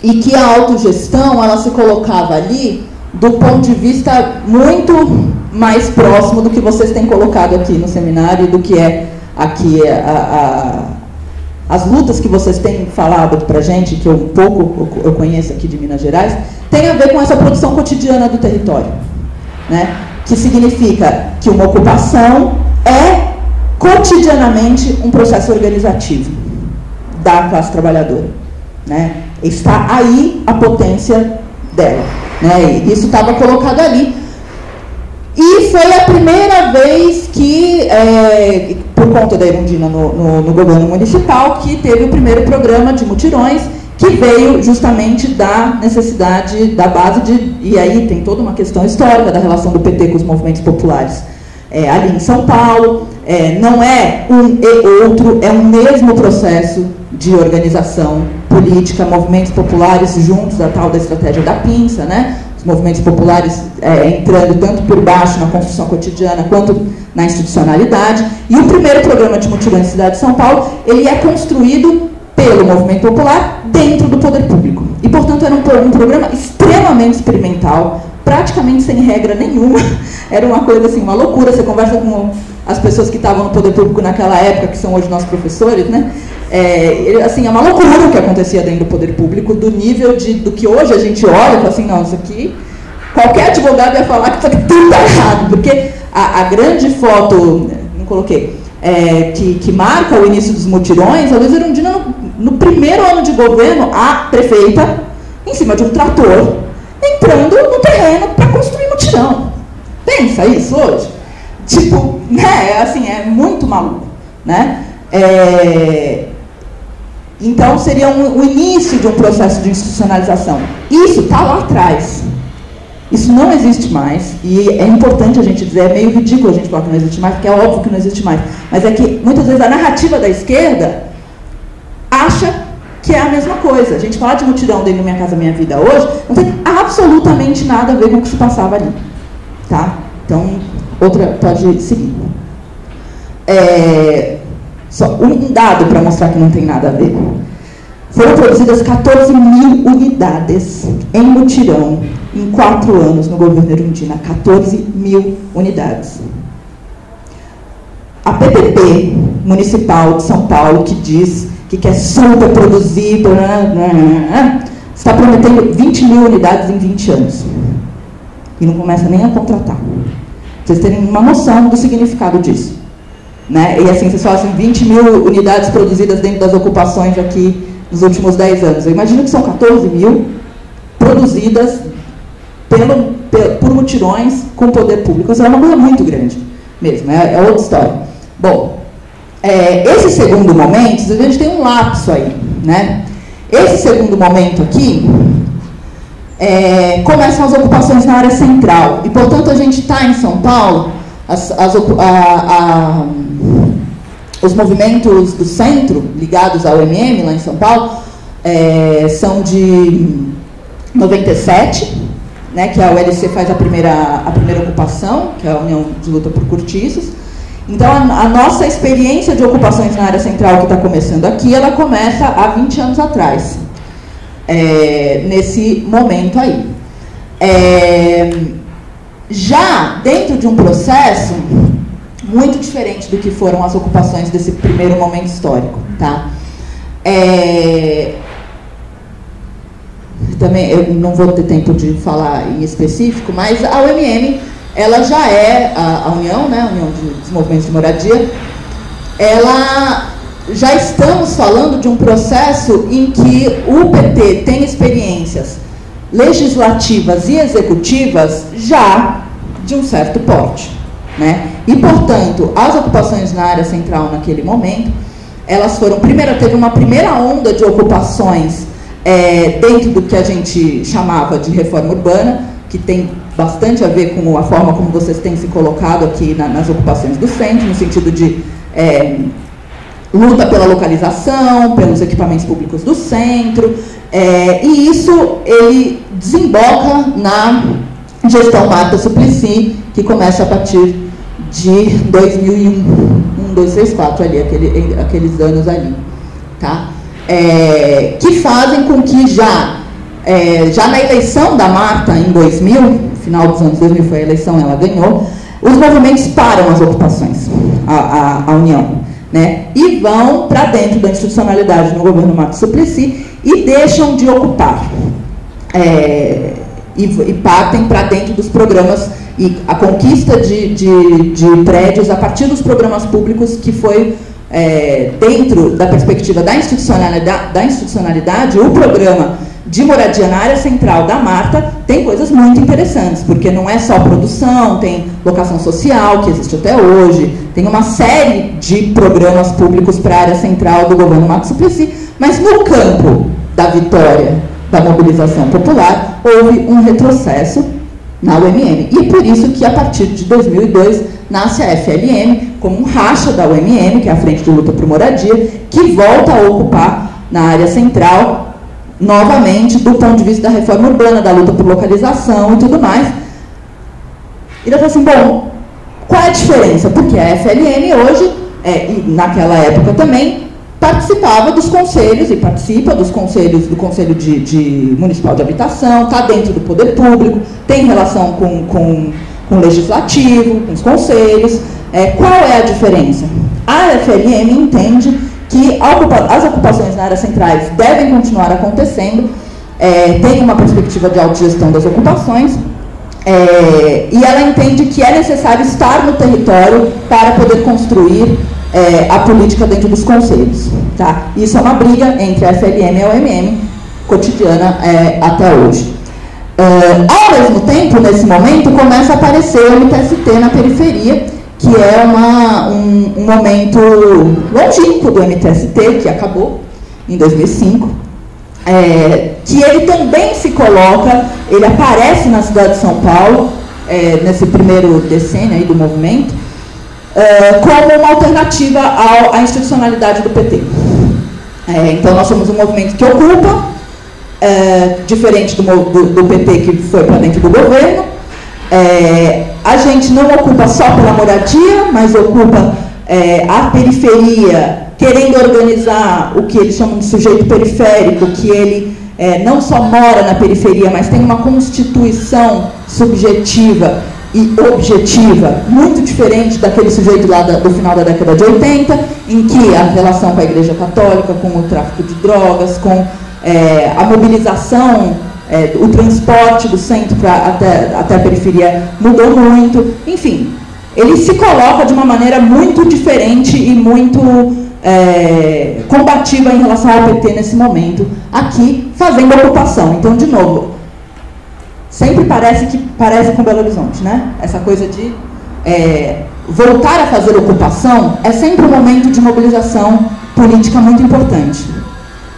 e que a autogestão, ela se colocava ali do ponto de vista muito mais próximo do que vocês têm colocado aqui no seminário, do que é aqui as lutas que vocês têm falado para a gente, que eu conheço aqui de Minas Gerais, tem a ver com essa produção cotidiana do território, né? Que significa que uma ocupação é cotidianamente um processo organizativo da classe trabalhadora, né? Está aí a potência dela, né? E isso estava colocado ali. E foi a primeira vez que, por conta da Erundina no governo municipal, que teve o primeiro programa de mutirões, que veio justamente da necessidade da base e aí tem toda uma questão histórica da relação do PT com os movimentos populares ali em São Paulo. Não é um e outro, é um mesmo processo de organização política, movimentos populares juntos, a tal da estratégia da pinça, né? Os movimentos populares entrando tanto por baixo na construção cotidiana quanto na institucionalidade. E o primeiro programa de mutirões na cidade de São Paulo, ele é construído pelo movimento popular dentro do poder público. E, portanto, era um programa extremamente experimental, praticamente sem regra nenhuma. Era uma coisa assim, uma loucura. Você conversa com as pessoas que estavam no poder público naquela época, que são hoje nossos professores, né? Assim, é uma loucura o que acontecia dentro do poder público, do nível do que hoje a gente olha e fala assim, não, isso aqui, qualquer advogado ia falar que isso aqui tudo está errado, porque a grande foto, não coloquei, que marca o início dos mutirões, a Luísa Erundina, no primeiro ano de governo, a prefeita, em cima de um trator, entrando no terreno para construir mutirão. Pensa isso hoje? Tipo, né, assim, é muito maluco, né? Então, seria o início de um processo de institucionalização. Isso está lá atrás. Isso não existe mais, e é importante a gente dizer, é meio ridículo a gente falar que não existe mais, porque é óbvio que não existe mais. Mas é que, muitas vezes, a narrativa da esquerda acha que é a mesma coisa. A gente falar de mutirão dentro do Minha Casa Minha Vida hoje não tem absolutamente nada a ver com o que se passava ali. Tá? Então, outra pode seguir. Só um dado para mostrar que não tem nada a ver. Foram produzidas 14 mil unidades em mutirão em 4 anos no governo Erundina. 14 mil unidades. A PPP municipal de São Paulo, que diz que quer super produzir, está prometendo 20 mil unidades em 20 anos. E não começa nem a contratar. Vocês terem uma noção do significado disso. Né? E assim, vocês falam assim, 20 mil unidades produzidas dentro das ocupações aqui nos últimos 10 anos. Eu imagino que são 14 mil produzidas por mutirões com poder público. Isso é uma coisa muito grande mesmo, é outra história. Bom, esse segundo momento, a gente tem um lapso aí, né? Esse segundo momento aqui, começam as ocupações na área central. E, portanto, a gente está em São Paulo, os movimentos do centro, ligados ao MM, lá em São Paulo, são de 97, né, que a ULC faz a primeira ocupação, que é a União de Luta por Cortiços. Então, a nossa experiência de ocupações na área central, que está começando aqui, ela começa há 20 anos atrás, nesse momento aí. Já dentro de um processo muito diferente do que foram as ocupações desse primeiro momento histórico, tá? Também, eu não vou ter tempo de falar em específico, mas a UMM, ela já é, a União, né, a União dos Movimentos de Moradia, ela já estamos falando de um processo em que o PT tem experiências legislativas e executivas já de um certo porte, né? E, portanto, as ocupações na área central naquele momento, elas foram, primeiro, teve uma primeira onda de ocupações dentro do que a gente chamava de reforma urbana, que tem bastante a ver com a forma como vocês têm se colocado aqui nas ocupações do centro, no sentido de luta pela localização, pelos equipamentos públicos do centro, e isso ele desemboca na gestão Marta Suplicy, que começa a partir de 2001, 2, 3, 4 ali, aqueles anos ali, tá? Que fazem com que já na eleição da Marta em 2000, no final dos anos 2000 foi a eleição, ela ganhou, os movimentos param as ocupações, a União, né? E vão para dentro da institucionalidade no governo Marta Suplicy e deixam de ocupar. E partem para dentro dos programas e a conquista de prédios a partir dos programas públicos, que foi dentro da perspectiva da institucionalidade, o programa de moradia na área central da Marta tem coisas muito interessantes, porque não é só produção, tem locação social, que existe até hoje, tem uma série de programas públicos para a área central do governo Marta Suplicy, mas no campo da vitória da mobilização popular, houve um retrocesso na UMM. E por isso que, a partir de 2002, nasce a FLM, como um racha da UMM, que é a Frente de Luta por Moradia, que volta a ocupar na área central, novamente, do ponto de vista da reforma urbana, da luta por localização e tudo mais. E daí assim, bom, qual é a diferença? Porque a FLM hoje, e naquela época também, participava dos conselhos e participa dos conselhos, do Conselho de Municipal de Habitação, está dentro do poder público, tem relação com o legislativo, com os conselhos. Qual é a diferença? A FLM entende que as ocupações na área centrais devem continuar acontecendo, tem uma perspectiva de autogestão das ocupações, e ela entende que é necessário estar no território para poder construir a política dentro dos conselhos. Tá? Isso é uma briga entre a FLM e a UMM, cotidiana até hoje. Ao mesmo tempo, nesse momento, começa a aparecer o MTST na periferia, que é um momento longínquo do MTST, que acabou em 2005, que ele também se coloca, ele aparece na cidade de São Paulo, nesse primeiro decênio aí do movimento, como uma alternativa à institucionalidade do PT. Então, nós somos um movimento que ocupa, diferente do PT que foi para dentro do governo. A gente não ocupa só pela moradia, mas ocupa a periferia, querendo organizar o que eles chamam de sujeito periférico, que ele não só mora na periferia, mas tem uma constituição subjetiva e objetiva muito diferente daquele sujeito lá do final da década de 80, em que a relação com a Igreja Católica, com o tráfico de drogas, com a mobilização, o transporte do centro até a periferia mudou muito. Enfim, ele se coloca de uma maneira muito diferente e muito combativa em relação ao PT nesse momento, aqui fazendo ocupação. Então, de novo, sempre parece com Belo Horizonte, né? Essa coisa de voltar a fazer ocupação é sempre um momento de mobilização política muito importante,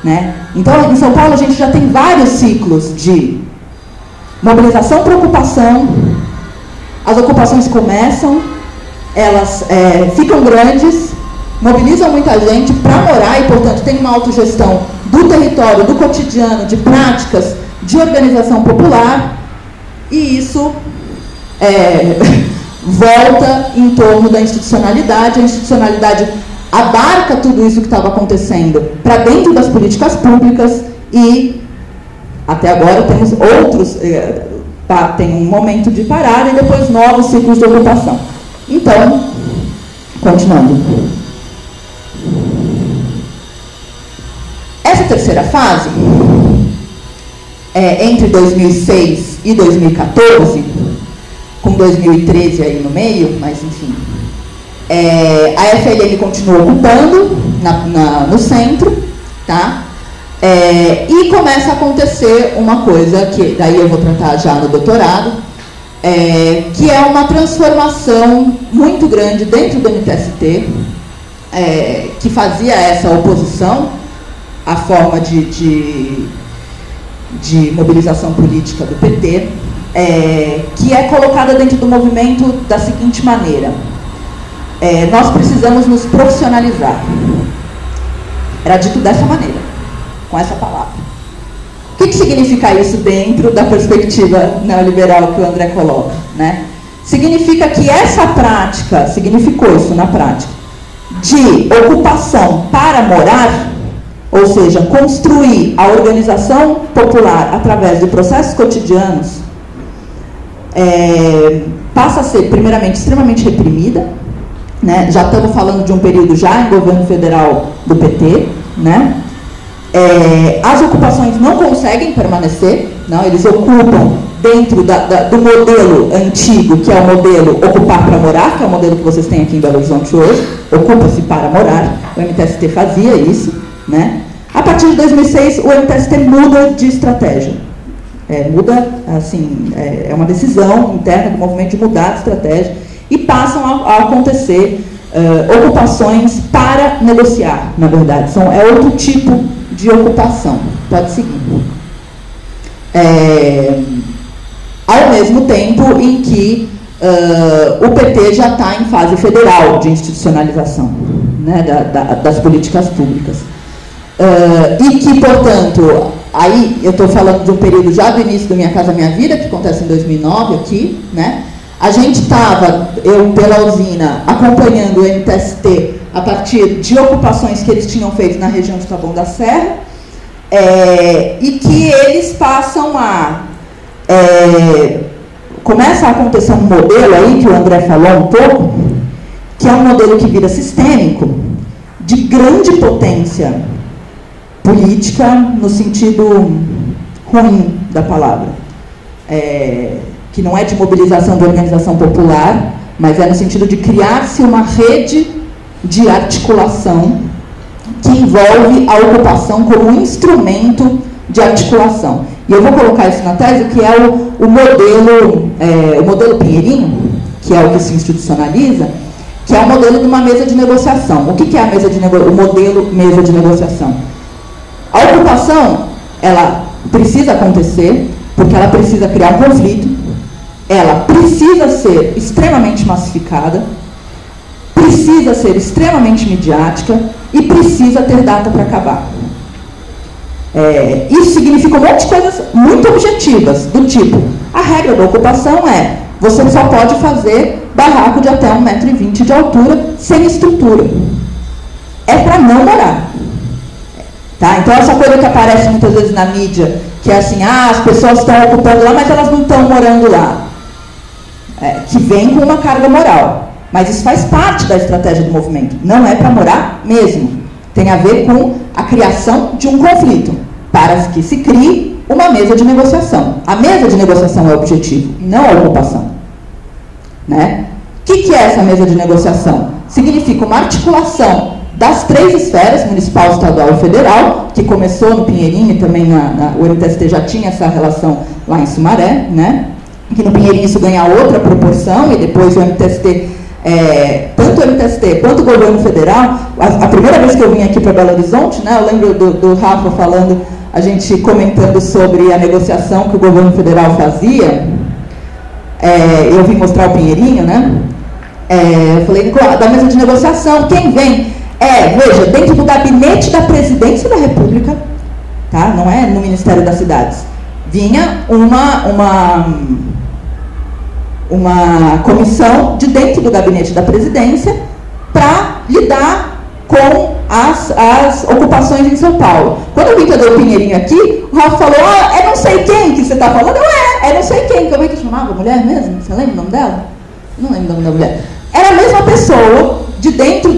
né? Então, em São Paulo, a gente já tem vários ciclos de mobilização para ocupação. As ocupações começam, elas ficam grandes, mobilizam muita gente para morar e, portanto, tem uma autogestão do território, do cotidiano, de práticas de organização popular, e isso volta em torno da institucionalidade. A institucionalidade abarca tudo isso que estava acontecendo para dentro das políticas públicas e, até agora, temos outros, tem um momento de parada e depois novos ciclos de ocupação. Então, continuando. Essa terceira fase, entre 2006 e 2014, com 2013 aí no meio, mas enfim, a FLN continua ocupando no centro, tá? E começa a acontecer uma coisa que daí eu vou tratar já no doutorado, que é uma transformação muito grande dentro do MTST, que fazia essa oposição à forma de mobilização política do PT, que é colocada dentro do movimento da seguinte maneira: nós precisamos nos profissionalizar. Era dito dessa maneira, com essa palavra. O que significa isso dentro da perspectiva neoliberal que o André coloca, né? Significa que essa prática, significou isso na prática, de ocupação para morar, ou seja, construir a organização popular através de processos cotidianos, passa a ser, primeiramente, extremamente reprimida, né? Já estamos falando de um período já em governo federal do PT, né? As ocupações não conseguem permanecer, não, eles ocupam dentro do modelo antigo, que é o modelo ocupar para morar, que é o modelo que vocês têm aqui em Belo Horizonte hoje, ocupa-se para morar. O MTST fazia isso, né? A partir de 2006, o MTST muda de estratégia. Muda, assim, é uma decisão interna do movimento de mudar de estratégia e passam a acontecer ocupações para negociar, na verdade. É outro tipo de ocupação. Pode seguir. Ao mesmo tempo em que o PT já está em fase federal de institucionalização, né, das políticas públicas. E que, portanto, aí eu estou falando de um período já do início do Minha Casa Minha Vida, que acontece em 2009 aqui, né? A gente estava, eu pela usina, acompanhando o MTST a partir de ocupações que eles tinham feito na região de Taboão da Serra, e que eles passam começa a acontecer um modelo aí, que o André falou um pouco, que é um modelo que vira sistêmico, de grande potência política, no sentido ruim da palavra. Que não é de mobilização de organização popular, mas é no sentido de criar-se uma rede de articulação que envolve a ocupação como um instrumento de articulação. E eu vou colocar isso na tese, que é o modelo Pinheirinho, que é o que se institucionaliza, que é o modelo de uma mesa de negociação. O que é a o modelo mesa de negociação? ocupação, ela precisa acontecer, porque ela precisa criar um conflito, ela precisa ser extremamente massificada, precisa ser extremamente midiática e precisa ter data para acabar. Isso significa um monte de coisas muito objetivas, do tipo, a regra da ocupação é, você só pode fazer barraco de até 1,20 m de altura sem estrutura. É para não morar. Tá? Então essa coisa que aparece muitas vezes na mídia, que é assim, as pessoas estão ocupando lá, mas elas não estão morando lá. Que vem com uma carga moral. Mas isso faz parte da estratégia do movimento. Não é para morar mesmo. Tem a ver com a criação de um conflito, para que se crie uma mesa de negociação. A mesa de negociação é o objetivo, não a ocupação. Né? O que é essa mesa de negociação? Significa uma articulação das 3 esferas, municipal, estadual e federal, que começou no Pinheirinho e também o MTST já tinha essa relação lá em Sumaré, né? Que no Pinheirinho isso ganha outra proporção e depois o MTST, tanto o MTST quanto o governo federal, a primeira vez que eu vim aqui para Belo Horizonte, né, eu lembro do Rafa falando, a gente comentando sobre a negociação que o governo federal fazia, eu vim mostrar o Pinheirinho, né? Eu falei, da mesa de negociação, quem vem? Veja, dentro do gabinete da presidência da República, tá? Não é no Ministério das Cidades, vinha uma comissão de dentro do gabinete da presidência para lidar com as ocupações em São Paulo. Quando eu vim trazer o Pinheirinho aqui, o Rafa falou, é não sei quem que você está falando. É não sei quem. Como é que chamava a mulher mesmo? Você lembra o nome dela? Não lembro o nome da mulher. Era a mesma pessoa de dentro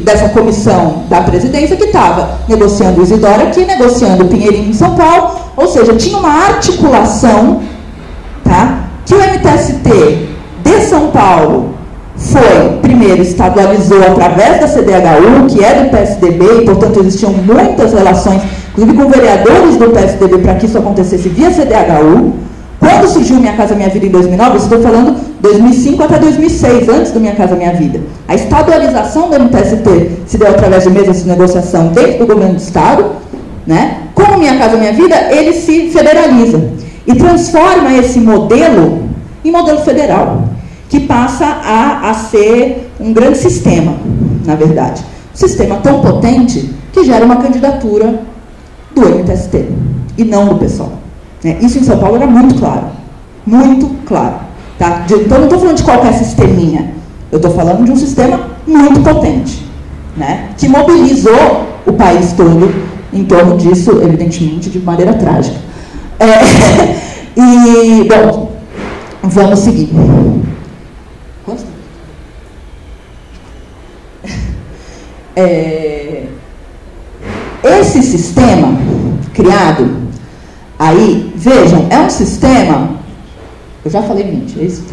dessa comissão da presidência que estava negociando o Isidoro aqui, negociando o Pinheirinho em São Paulo, ou seja, tinha uma articulação, tá, que o MTST de São Paulo primeiro estadualizou através da CDHU, que é do PSDB, e portanto existiam muitas relações, inclusive com vereadores do PSDB, para que isso acontecesse via CDHU. Quando surgiu Minha Casa Minha Vida em 2009, eu estou falando 2005 até 2006, antes do Minha Casa Minha Vida. A estadualização do MTST se deu através de mesas de negociação dentro do governo do Estado, né? Com Minha Casa Minha Vida, ele se federaliza e transforma esse modelo em modelo federal, que passa a ser um grande sistema, na verdade. Um sistema tão potente que gera uma candidatura do MTST e não do PSOL. Isso em São Paulo era muito claro. Muito claro. Tá? Então, não estou falando de qualquer sisteminha. Eu estou falando de um sistema muito potente, né? Que mobilizou o país todo em torno disso, evidentemente, de maneira trágica. Bom, vamos seguir. Quanto? Esse sistema criado aí, vejam, é um sistema, eu já falei 20, é isso?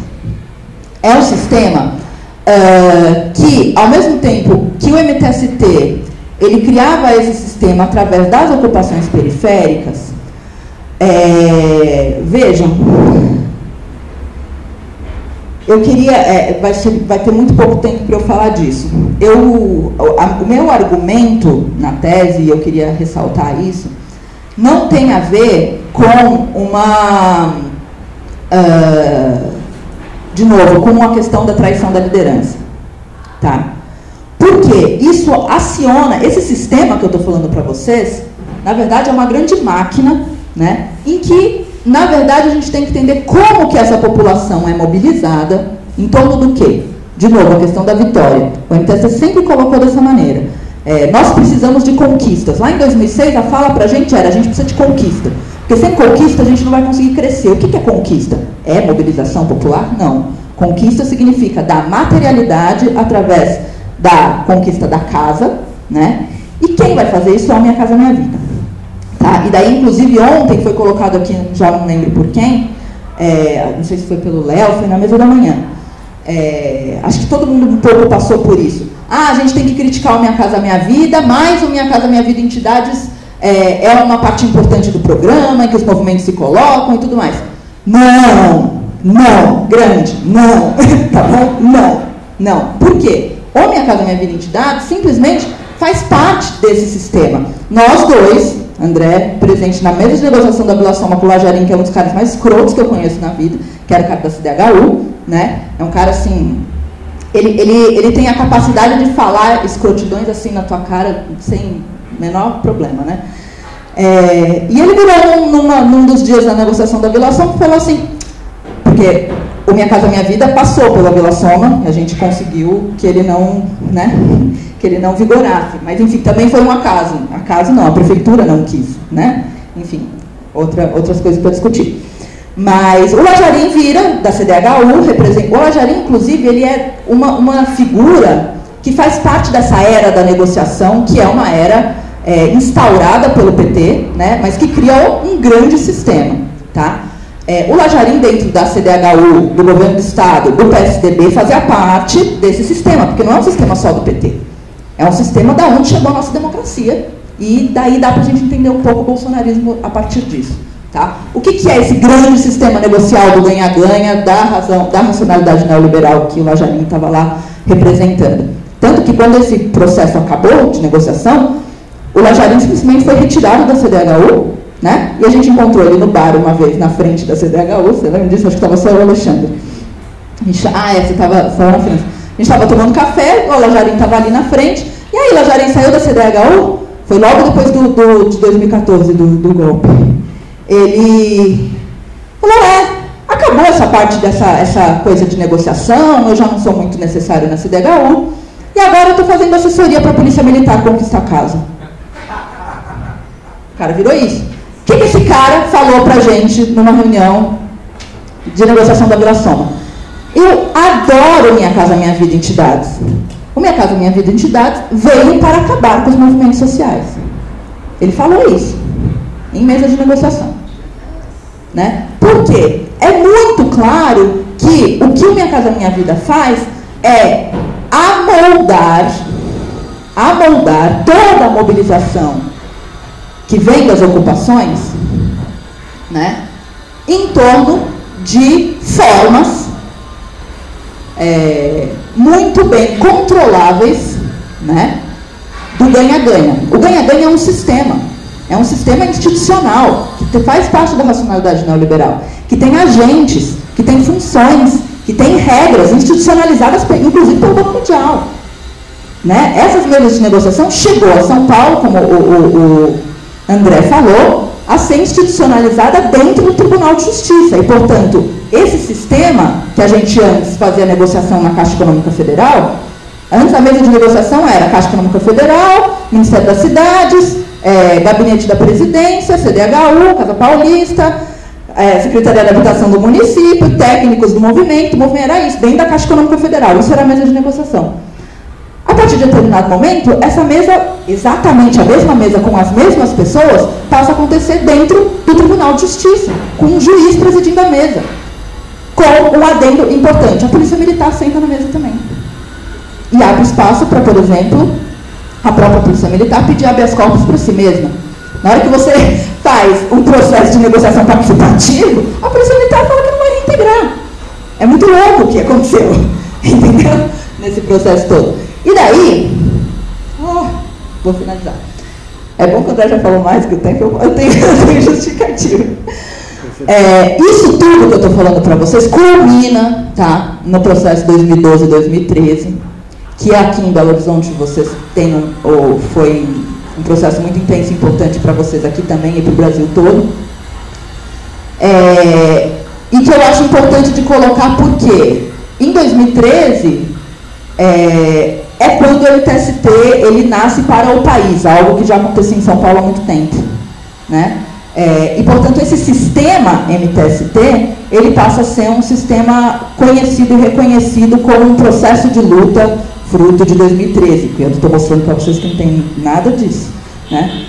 É um sistema que, ao mesmo tempo que o MTST, ele criava esse sistema através das ocupações periféricas, vejam, eu queria, vai ter muito pouco tempo para eu falar disso. O meu argumento na tese, e eu queria ressaltar isso, não tem a ver com de novo, com uma questão da traição da liderança. Tá? Porque isso aciona, esse sistema que eu estou falando para vocês, na verdade é uma grande máquina, né, em que, na verdade, a gente tem que entender como que essa população é mobilizada, em torno do quê? De novo, a questão da vitória. O MTST sempre colocou dessa maneira. Nós precisamos de conquistas. Lá em 2006, a fala para a gente era, a gente precisa de conquista. Porque sem conquista a gente não vai conseguir crescer. O que é conquista? É mobilização popular? Não. Conquista significa dar materialidade através da conquista da casa, né? E quem vai fazer isso é a Minha Casa Minha Vida. Tá? E daí, inclusive, ontem foi colocado aqui, já não lembro por quem, não sei se foi pelo Léo, foi na mesa da manhã. Acho que todo mundo um pouco passou por isso. A gente tem que criticar o Minha Casa Minha Vida, mas o Minha Casa Minha Vida Entidades é uma parte importante do programa, em que os movimentos se colocam e tudo mais. Não, grande, não, tá bom? Não. Por quê? O Minha Casa Minha Vida Entidades simplesmente faz parte desse sistema. Nós dois, André, presente na mesa de negociação da Vila Soma com o Lajarim, que é um dos caras mais escrotos que eu conheço na vida, que era o cara da CDHU, né? É um cara assim... Ele tem a capacidade de falar escrotidões assim na tua cara, sem menor problema, né? E ele virou num dos dias da negociação da Vila Soma e falou assim, porque o Minha Casa Minha Vida passou pela Vila Soma, e a gente conseguiu que ele não, né, que ele não vigorasse, mas enfim, também foi um acaso. Acaso não, a prefeitura não quis, né? Enfim, outras coisas para discutir. Mas o Lajarim vira da CDHU, representa. O Lajarim, inclusive, ele é uma figura que faz parte dessa era da negociação, que é uma era instaurada pelo PT, né, mas que criou um grande sistema, tá? O Lajarim, dentro da CDHU, do governo do Estado, do PSDB, fazia parte desse sistema, porque não é um sistema só do PT. É um sistema da onde chegou a nossa democracia, e daí dá para a gente entender um pouco o bolsonarismo a partir disso. Tá? O que é esse grande sistema negocial do ganha-ganha, da racionalidade neoliberal que o Lajarim estava lá representando? Tanto que quando esse processo acabou de negociação, o Lajarim simplesmente foi retirado da CDHU, né? E a gente encontrou ele no bar uma vez na frente da CDHU, você lembra disso? Acho que estava só o Alexandre. Você estava só na frente. A gente estava tomando café, o Lajarim estava ali na frente, e aí o Lajarim saiu da CDHU, foi logo depois de 2014, do golpe. Ele falou, acabou essa parte essa coisa de negociação, eu já não sou muito necessário na CDHU, e agora eu estou fazendo assessoria para a Polícia Militar conquistar a casa. O cara virou isso. O que esse cara falou pra gente numa reunião de negociação da Vila Soma? Eu adoro Minha Casa Minha Vida Entidades. O Minha Casa Minha Vida Entidades veio para acabar com os movimentos sociais. Ele falou isso em mesa de negociação. Né? Por quê? É muito claro que o que o Minha Casa Minha Vida faz é amoldar toda a mobilização que vem das ocupações, né, em torno de formas muito bem controláveis, né, do ganha-ganha. O ganha-ganha é um sistema institucional, que faz parte da racionalidade neoliberal, que tem agentes, que tem funções, que tem regras institucionalizadas, inclusive pelo Banco Mundial. Né? Essas mesas de negociação chegou a São Paulo, como o André falou, a ser institucionalizada dentro do Tribunal de Justiça. E, portanto, esse sistema, que a gente antes fazia negociação na Caixa Econômica Federal, antes a mesa de negociação era Caixa Econômica Federal, Ministério das Cidades, Gabinete da Presidência, CDHU, Casa Paulista, Secretaria da Habitação do município, técnicos do movimento. O movimento era isso, dentro da Caixa Econômica Federal. Isso era a mesa de negociação. A partir de determinado momento, essa mesa, exatamente a mesma mesa com as mesmas pessoas, passa a acontecer dentro do Tribunal de Justiça, com um juiz presidindo a mesa, com um adendo importante. A Polícia Militar senta na mesa também. E abre espaço para, por exemplo, a própria Polícia Militar pedir habeas corpus para si mesma. Na hora que você faz um processo de negociação participativo, a Polícia Militar fala que não vai reintegrar. É muito louco o que aconteceu, entendeu? Nesse processo todo. E daí, vou finalizar. É bom que o André já falou mais que o tempo, eu tenho justificativa. Isso tudo que eu estou falando para vocês culmina, tá, no processo 2012 e 2013, que aqui em Belo Horizonte vocês têm, foi um processo muito intenso e importante para vocês aqui também e para o Brasil todo. E que eu acho importante de colocar porque em 2013 é quando o MTST ele nasce para o país, algo que já acontecia em São Paulo há muito tempo, né? E portanto esse sistema MTST ele passa a ser um sistema conhecido e reconhecido como um processo de luta fruto de 2013, que eu estou mostrando para vocês que não tem nada disso, né?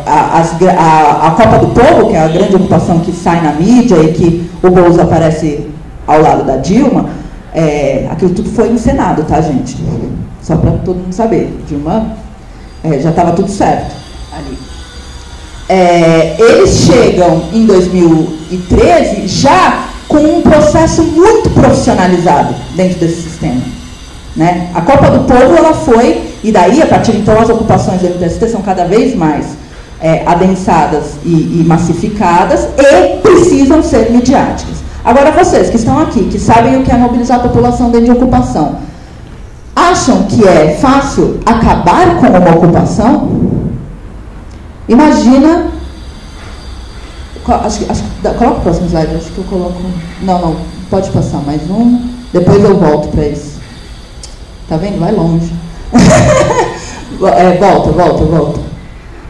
A Copa do Povo, que é a grande ocupação que sai na mídia e que o Bolsonaro aparece ao lado da Dilma, aquilo tudo foi encenado, tá, gente? Só para todo mundo saber. Dilma já estava tudo certo ali. Eles chegam em 2013 já com um processo muito profissionalizado dentro desse sistema. Né? A Copa do Povo ela foi, e daí a partir de então as ocupações do MTST são cada vez mais adensadas e massificadas e precisam ser midiáticas. Agora, vocês que estão aqui, que sabem o que é mobilizar a população dentro de ocupação, acham que é fácil acabar com uma ocupação? Imagina... Coloca o próximo slide, acho que eu coloco... Não, pode passar mais um, depois eu volto para isso. Tá vendo? Vai longe. Volta.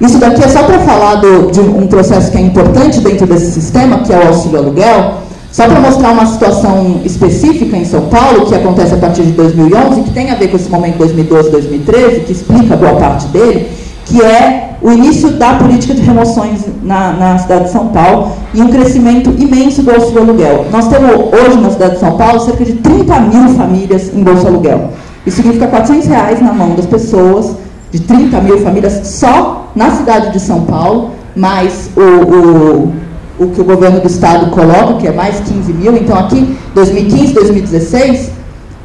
Isso daqui é só para falar de um processo que é importante dentro desse sistema, que é o auxílio aluguel, só para mostrar uma situação específica em São Paulo, que acontece a partir de 2011, que tem a ver com esse momento 2012-2013, que explica boa parte dele, que é o início da política de remoções na cidade de São Paulo e um crescimento imenso do auxílio aluguel. Nós temos hoje na cidade de São Paulo cerca de 30 mil famílias em bolsa aluguel. Isso significa R$400 na mão das pessoas, de 30 mil famílias só na cidade de São Paulo, mais o que o governo do estado coloca, que é mais 15 mil. Então aqui, 2015, 2016,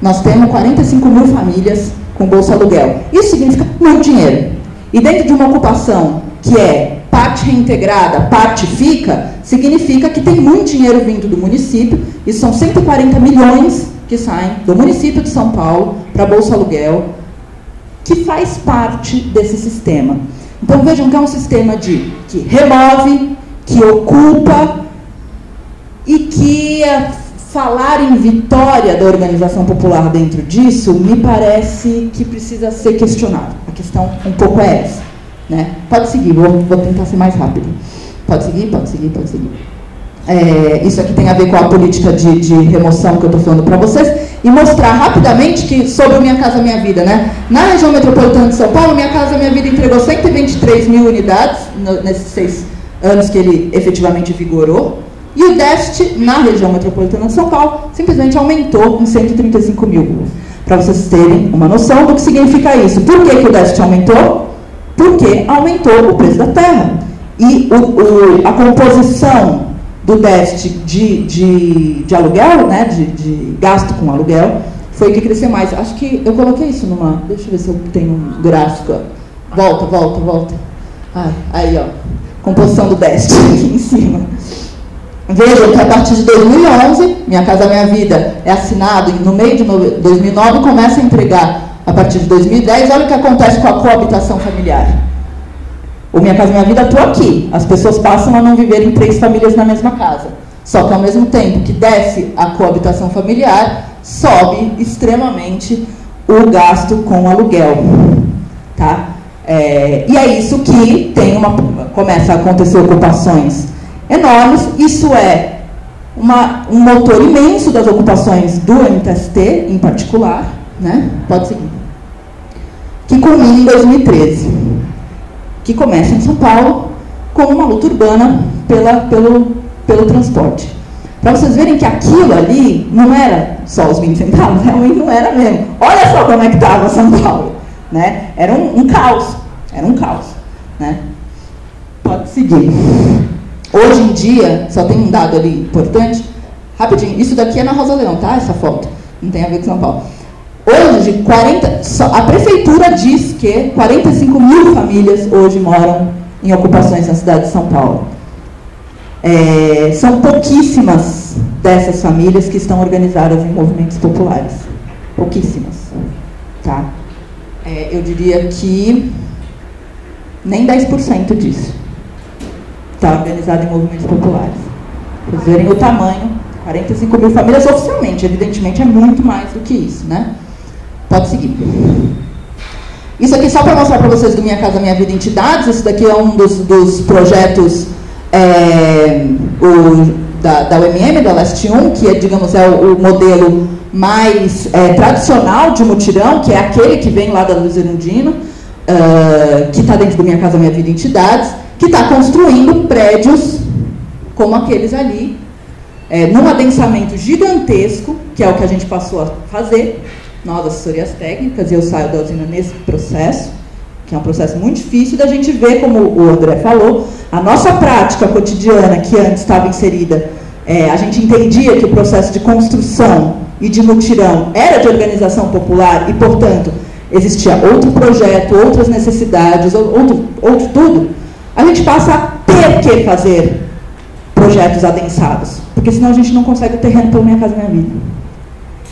nós temos 45 mil famílias com bolsa aluguel. Isso significa muito dinheiro. E dentro de uma ocupação que é parte reintegrada, parte fica, significa que tem muito dinheiro vindo do município, e são 140 milhões que saem do município de São Paulo para bolsa aluguel, que faz parte desse sistema. Então vejam que é um sistema que remove, que ocupa, e que falar em vitória da organização popular dentro disso me parece que precisa ser questionado. A questão um pouco é essa, né? Pode seguir, vou tentar ser mais rápido. Pode seguir. Isso aqui tem a ver com a política de remoção que eu estou falando para vocês, e mostrar rapidamente que, sobre o Minha Casa Minha Vida, né? Na região metropolitana de São Paulo, Minha Casa Minha Vida entregou 123 mil unidades nesses 6 anos que ele efetivamente vigorou, e o déficit na região metropolitana de São Paulo simplesmente aumentou em 135 mil. Para vocês terem uma noção do que significa isso. Por que o déficit aumentou? Porque aumentou o preço da terra. E a composição do déficit de aluguel, né, de gasto com aluguel, foi que cresceu mais. Acho que eu coloquei isso numa... Deixa eu ver se eu tenho um gráfico. Volta. Aí, ó. Composição do déficit aqui em cima. Vejam que a partir de 2011, Minha Casa Minha Vida é assinado no meio de 2009 e começa a entregar a partir de 2010. Olha o que acontece com a coabitação familiar. O Minha Casa Minha Vida atua aqui. As pessoas passam a não viver em 3 famílias na mesma casa. Só que ao mesmo tempo que desce a coabitação familiar, sobe extremamente o gasto com aluguel. Tá? E é isso que começa a acontecer ocupações enormes. Isso é um motor imenso das ocupações do MTST, em particular, né? Pode seguir. Que culmina em 2013, que começa em São Paulo como uma luta urbana pelo transporte. Para vocês verem que aquilo ali não era só os 20 centavos, realmente não era mesmo. Olha só como é que estava São Paulo, né? Era um caos, né? Pode seguir. Hoje em dia, só tem um dado ali importante, rapidinho, isso daqui é na Rosa Leão, tá? Essa foto, não tem a ver com São Paulo. Hoje, a prefeitura diz que 45 mil famílias hoje moram em ocupações na cidade de São Paulo. São pouquíssimas dessas famílias que estão organizadas em movimentos populares. Pouquíssimas. Tá? Eu diria que nem 10% disso está organizado em movimentos populares. Para vocês verem o tamanho, 45 mil famílias oficialmente, evidentemente é muito mais do que isso, né? Pode seguir. Isso aqui só para mostrar para vocês do Minha Casa Minha Vida Entidades. Esse daqui é um dos projetos da UMM, da Leste 1, que digamos, é o modelo mais tradicional de mutirão, que é aquele que vem lá da Luiz Erundina, que está dentro do Minha Casa Minha Vida Entidades, que está construindo prédios como aqueles ali, num adensamento gigantesco, que é o que a gente passou a fazer, nós, assessorias técnicas, e eu saio da usina nesse processo, que é um processo muito difícil da gente ver, como o André falou, a nossa prática cotidiana, que antes estava inserida, a gente entendia que o processo de construção e de mutirão era de organização popular e, portanto, existia outro projeto, outras necessidades, outro tudo. a gente passa a ter que fazer projetos adensados, porque senão a gente não consegue o terreno pelo Minha Casa Minha Vida.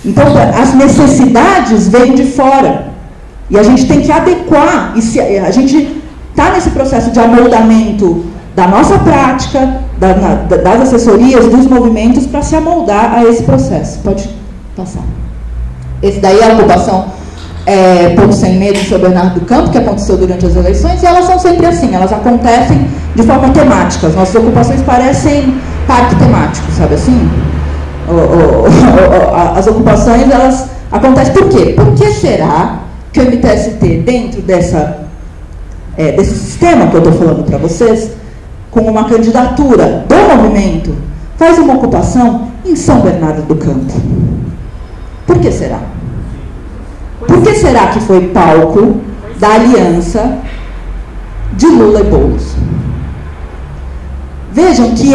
Então, as necessidades vêm de fora, e a gente tem que adequar, e a gente está nesse processo de amoldamento da nossa prática, das assessorias, dos movimentos, para se amoldar a esse processo. Pode passar. Esse daí é a ocupação Ponto Sem Medo em São Bernardo do Campo, que aconteceu durante as eleições, e elas são sempre assim, elas acontecem de forma temática. As nossas ocupações parecem parque temático, sabe assim? As ocupações, elas acontecem por quê? Por que será que o MTST, dentro desse sistema que eu estou falando para vocês, com uma candidatura do movimento, faz uma ocupação em São Bernardo do Campo? Por que será? Por que será que foi palco da aliança de Lula e Boulos? Vejam que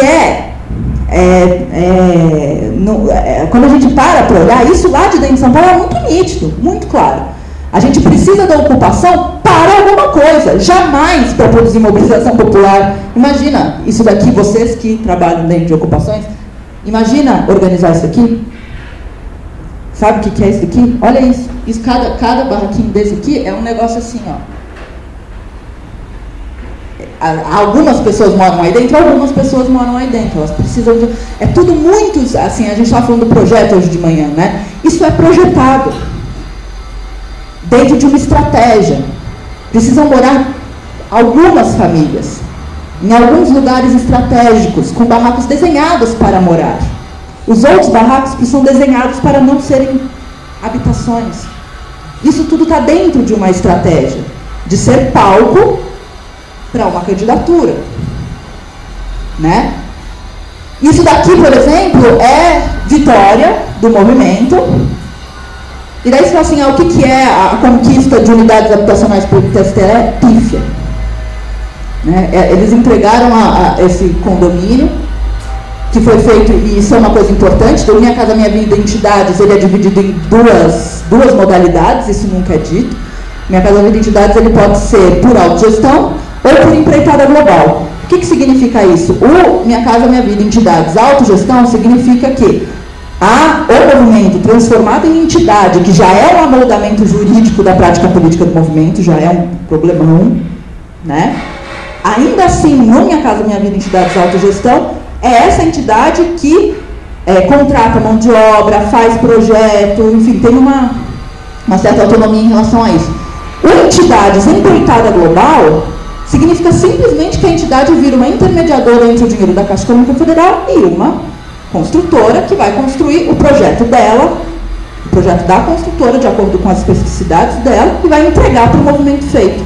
quando a gente para olhar, isso lá de dentro de São Paulo é muito nítido, muito claro. A gente precisa da ocupação para alguma coisa, jamais para produzir mobilização popular. Imagina isso daqui, vocês que trabalham dentro de ocupações, imagina organizar isso aqui. Sabe o que é isso aqui? Olha isso. Cada barraquinho desse aqui é um negócio assim, ó. Algumas pessoas moram aí dentro, algumas pessoas moram aí dentro. Elas precisam de... É tudo muito... Assim, a gente estava falando do projeto hoje de manhã, né? Isso é projetado dentro de uma estratégia. Precisam morar algumas famílias em alguns lugares estratégicos, com barracos desenhados para morar. Os outros barracos são desenhados para não serem habitações. Isso tudo está dentro de uma estratégia de ser palco para uma candidatura, né? Isso daqui, por exemplo, é vitória do movimento. E daí você fala assim, o que é a conquista de unidades habitacionais pelo MTST? É pífia. Né? Eles entregaram esse condomínio, que foi feito, e isso é uma coisa importante, do Minha Casa Minha Vida Entidades, ele é dividido em duas modalidades, isso nunca é dito. Minha Casa Minha Vida Entidades, ele pode ser por autogestão ou por empreitada global. O que significa isso? O Minha Casa Minha Vida Entidades, autogestão, significa que o movimento transformado em entidade, que já é um amoldamento jurídico da prática política do movimento, já é um problemão, né? Ainda assim, no Minha Casa Minha Vida Entidades Autogestão, é essa entidade que contrata mão de obra, faz projeto, enfim, tem uma certa autonomia em relação a isso. O entidades empreitada global significa simplesmente que a entidade vira uma intermediadora entre o dinheiro da Caixa Econômica Federal e uma construtora que vai construir o projeto dela, o projeto da construtora, de acordo com as especificidades dela, e vai entregar para o movimento feito.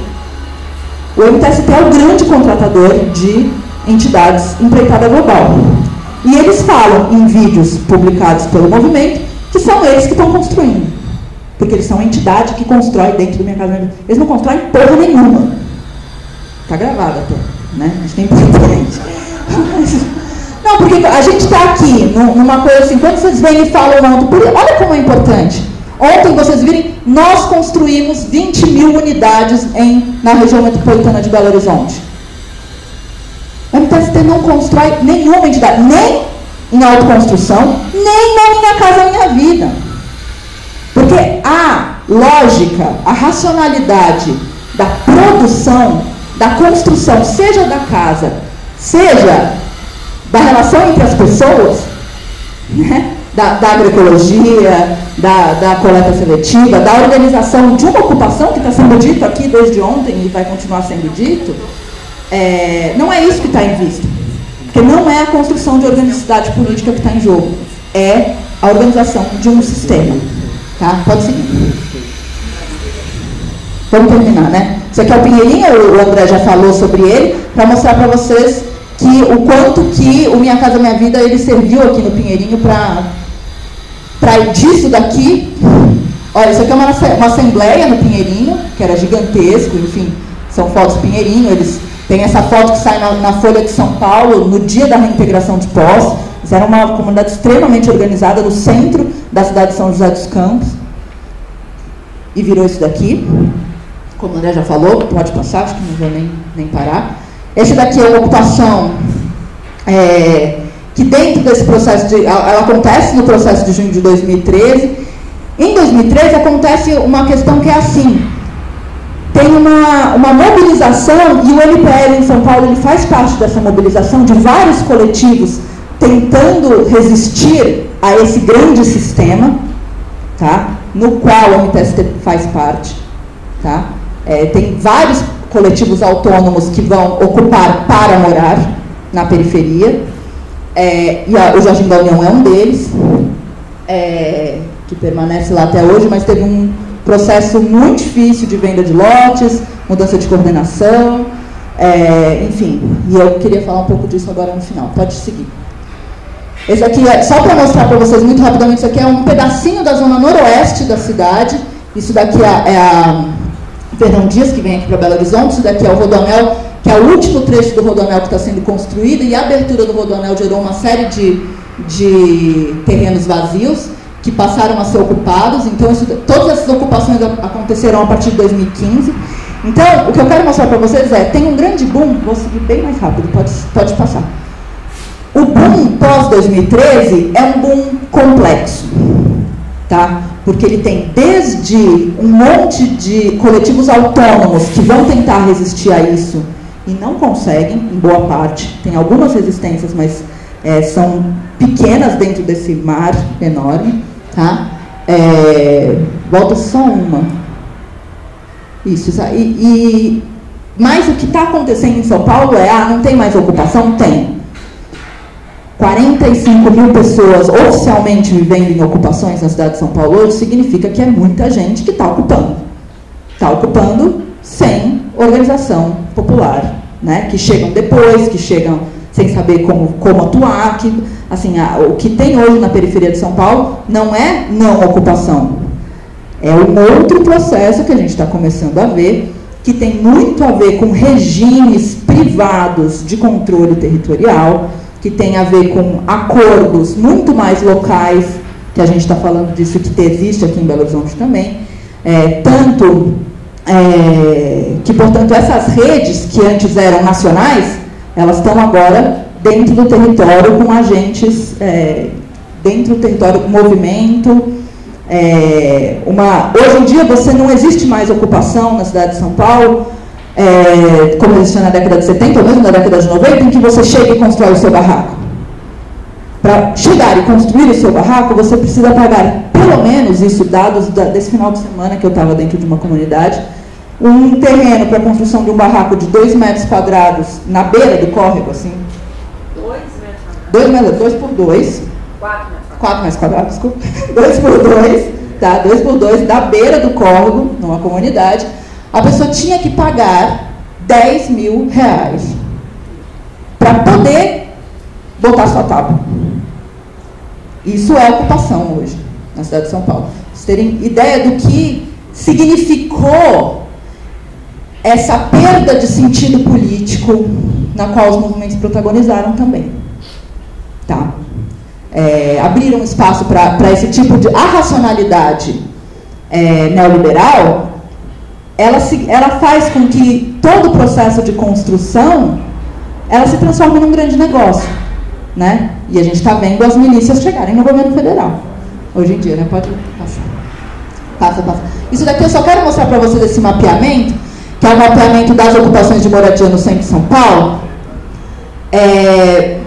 O MTST é o grande contratador de entidades empreitada global. E eles falam em vídeos publicados pelo movimento que são eles que estão construindo. Porque eles são a entidade que constrói dentro do Minha Casa Minha Vida. Eles não constroem porra nenhuma. Está gravado até, né? A gente tem importante. Não, porque a gente está aqui numa coisa assim, quando vocês vêm e falam, olha como é importante. Ontem, vocês virem, nós construímos 20 mil unidades na região metropolitana de Belo Horizonte. O MTST não constrói nenhuma entidade, nem em autoconstrução, nem na Minha Casa Minha Vida. Porque a lógica, a racionalidade da produção, da construção, seja da casa, seja da relação entre as pessoas, né? da agroecologia, da coleta seletiva, da organização de uma ocupação, que está sendo dito aqui desde ontem e vai continuar sendo dito, não é isso que está em vista. Porque não é a construção de organicidade política que está em jogo, é a organização de um sistema. Tá? Pode seguir. Vamos terminar, né? Isso aqui é o Pinheirinho, o André já falou sobre ele, para mostrar para vocês o quanto que o Minha Casa Minha Vida ele serviu aqui no Pinheirinho para disso daqui. Olha, isso aqui é uma assembleia no Pinheirinho, que era gigantesco, enfim, são fotos do Pinheirinho, eles têm essa foto que sai na Folha de São Paulo, no dia da reintegração de Posse. Eles eram uma comunidade extremamente organizada no centro da cidade de São José dos Campos. E virou isso daqui. Como o André já falou, pode passar, acho que não vou nem parar. Esse daqui é uma ocupação que dentro desse processo, ela acontece no processo de junho de 2013. Em 2013 acontece uma questão que é assim, tem uma mobilização, e o MPL em São Paulo ele faz parte dessa mobilização de vários coletivos tentando resistir a esse grande sistema, tá? No qual o MTST faz parte. Tá? Tem vários coletivos autônomos que vão ocupar para morar na periferia, e o Jardim da União é um deles, que permanece lá até hoje, mas teve um processo muito difícil de venda de lotes, mudança de coordenação, enfim, e eu queria falar um pouco disso agora no final. Pode seguir. Esse aqui só para mostrar para vocês muito rapidamente, isso aqui é um pedacinho da zona noroeste da cidade. Isso daqui é a Fernão Dias, que vem aqui para Belo Horizonte. Isso daqui é o Rodoanel, que é o último trecho do Rodoanel que está sendo construído, e a abertura do Rodoanel gerou uma série de terrenos vazios que passaram a ser ocupados. Então, todas essas ocupações aconteceram a partir de 2015. Então, o que eu quero mostrar para vocês tem um grande boom, vou seguir bem mais rápido, pode passar. O boom pós-2013 é um boom complexo, tá? Porque ele tem desde um monte de coletivos autônomos que vão tentar resistir a isso e não conseguem, em boa parte. Tem algumas resistências, mas são pequenas dentro desse mar enorme, tá? Volta só uma. Isso. Mas o que está acontecendo em São Paulo não tem mais ocupação? Tem. 45 mil pessoas oficialmente vivendo em ocupações na cidade de São Paulo hoje significa que é muita gente que está ocupando. Está ocupando sem organização popular, né? Que chegam depois, que chegam sem saber como atuar. O que tem hoje na periferia de São Paulo não é não ocupação. É um outro processo que a gente está começando a ver, que tem muito a ver com regimes privados de controle territorial, que tem a ver com acordos muito mais locais, que a gente está falando disso, que existe aqui em Belo Horizonte também, que, portanto, essas redes que antes eram nacionais, elas estão agora dentro do território com agentes, dentro do território com movimento. Hoje em dia, não existe mais ocupação na cidade de São Paulo, como existia na década de 70, ou mesmo na década de 90, em que você chega e constrói o seu barraco. Para chegar e construir o seu barraco, você precisa pagar, pelo menos, dados desse final de semana que eu estava dentro de uma comunidade, um terreno para a construção de um barraco de 2 metros quadrados na beira do córrego, assim. 2 metros? 2 por 2. 4 metros quadrados, desculpa. 2 por 2, tá? 2 por 2, da beira do córrego, numa comunidade. A pessoa tinha que pagar R$10 mil para poder botar sua tábua. Isso é ocupação hoje, na cidade de São Paulo. Pra vocês terem ideia do que significou essa perda de sentido político na qual os movimentos protagonizaram também. Tá? Abriram espaço para esse tipo de... A racionalidade neoliberal, ela faz com que todo o processo de construção ela se transforme num grande negócio, né? E a gente está vendo as milícias chegarem no governo federal hoje em dia, né? Pode passar. Passa. Isso daqui eu só quero mostrar para vocês esse mapeamento, que é o mapeamento das ocupações de moradia no centro de São Paulo.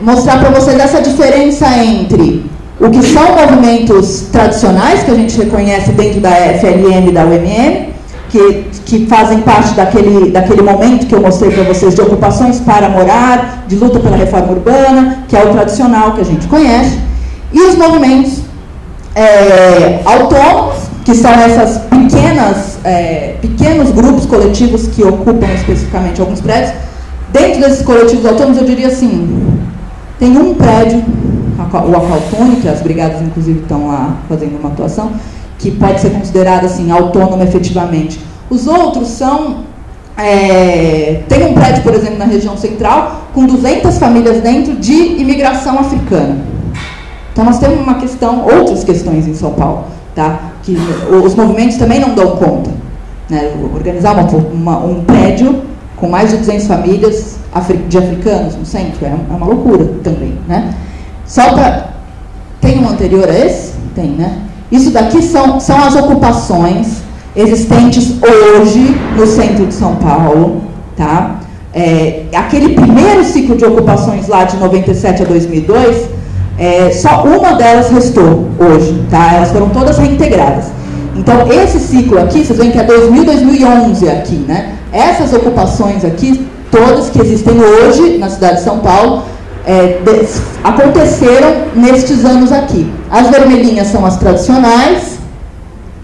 Mostrar para vocês essa diferença entre o que são movimentos tradicionais, que a gente reconhece dentro da FLN e da UMM, que fazem parte daquele momento que eu mostrei para vocês de ocupações para morar, de luta pela reforma urbana, que é o tradicional que a gente conhece, e os movimentos autônomos, que são essas pequenos grupos coletivos que ocupam especificamente alguns prédios. Dentro desses coletivos autônomos, eu diria assim, tem um prédio, o Acaltone, que as brigadas inclusive estão lá fazendo uma atuação, que pode ser considerado assim, autônomo efetivamente. Os outros são... tem um prédio, por exemplo, na região central, com 200 famílias dentro de imigração africana. Então, nós temos outras questões em São Paulo, tá? Que os movimentos também não dão conta, né? Organizar um prédio com mais de 200 famílias de africanos no centro, é uma loucura também, né? Tem um anterior a esse? Tem, né? Isso daqui são as ocupações existentes hoje no centro de São Paulo, tá? Aquele primeiro ciclo de ocupações lá de 97 a 2002, só uma delas restou hoje, tá? Elas foram todas reintegradas. Então, esse ciclo aqui, vocês veem que é 2000, 2011 aqui, né? Essas ocupações aqui, todas que existem hoje na cidade de São Paulo, aconteceram nestes anos aqui. As vermelhinhas são as tradicionais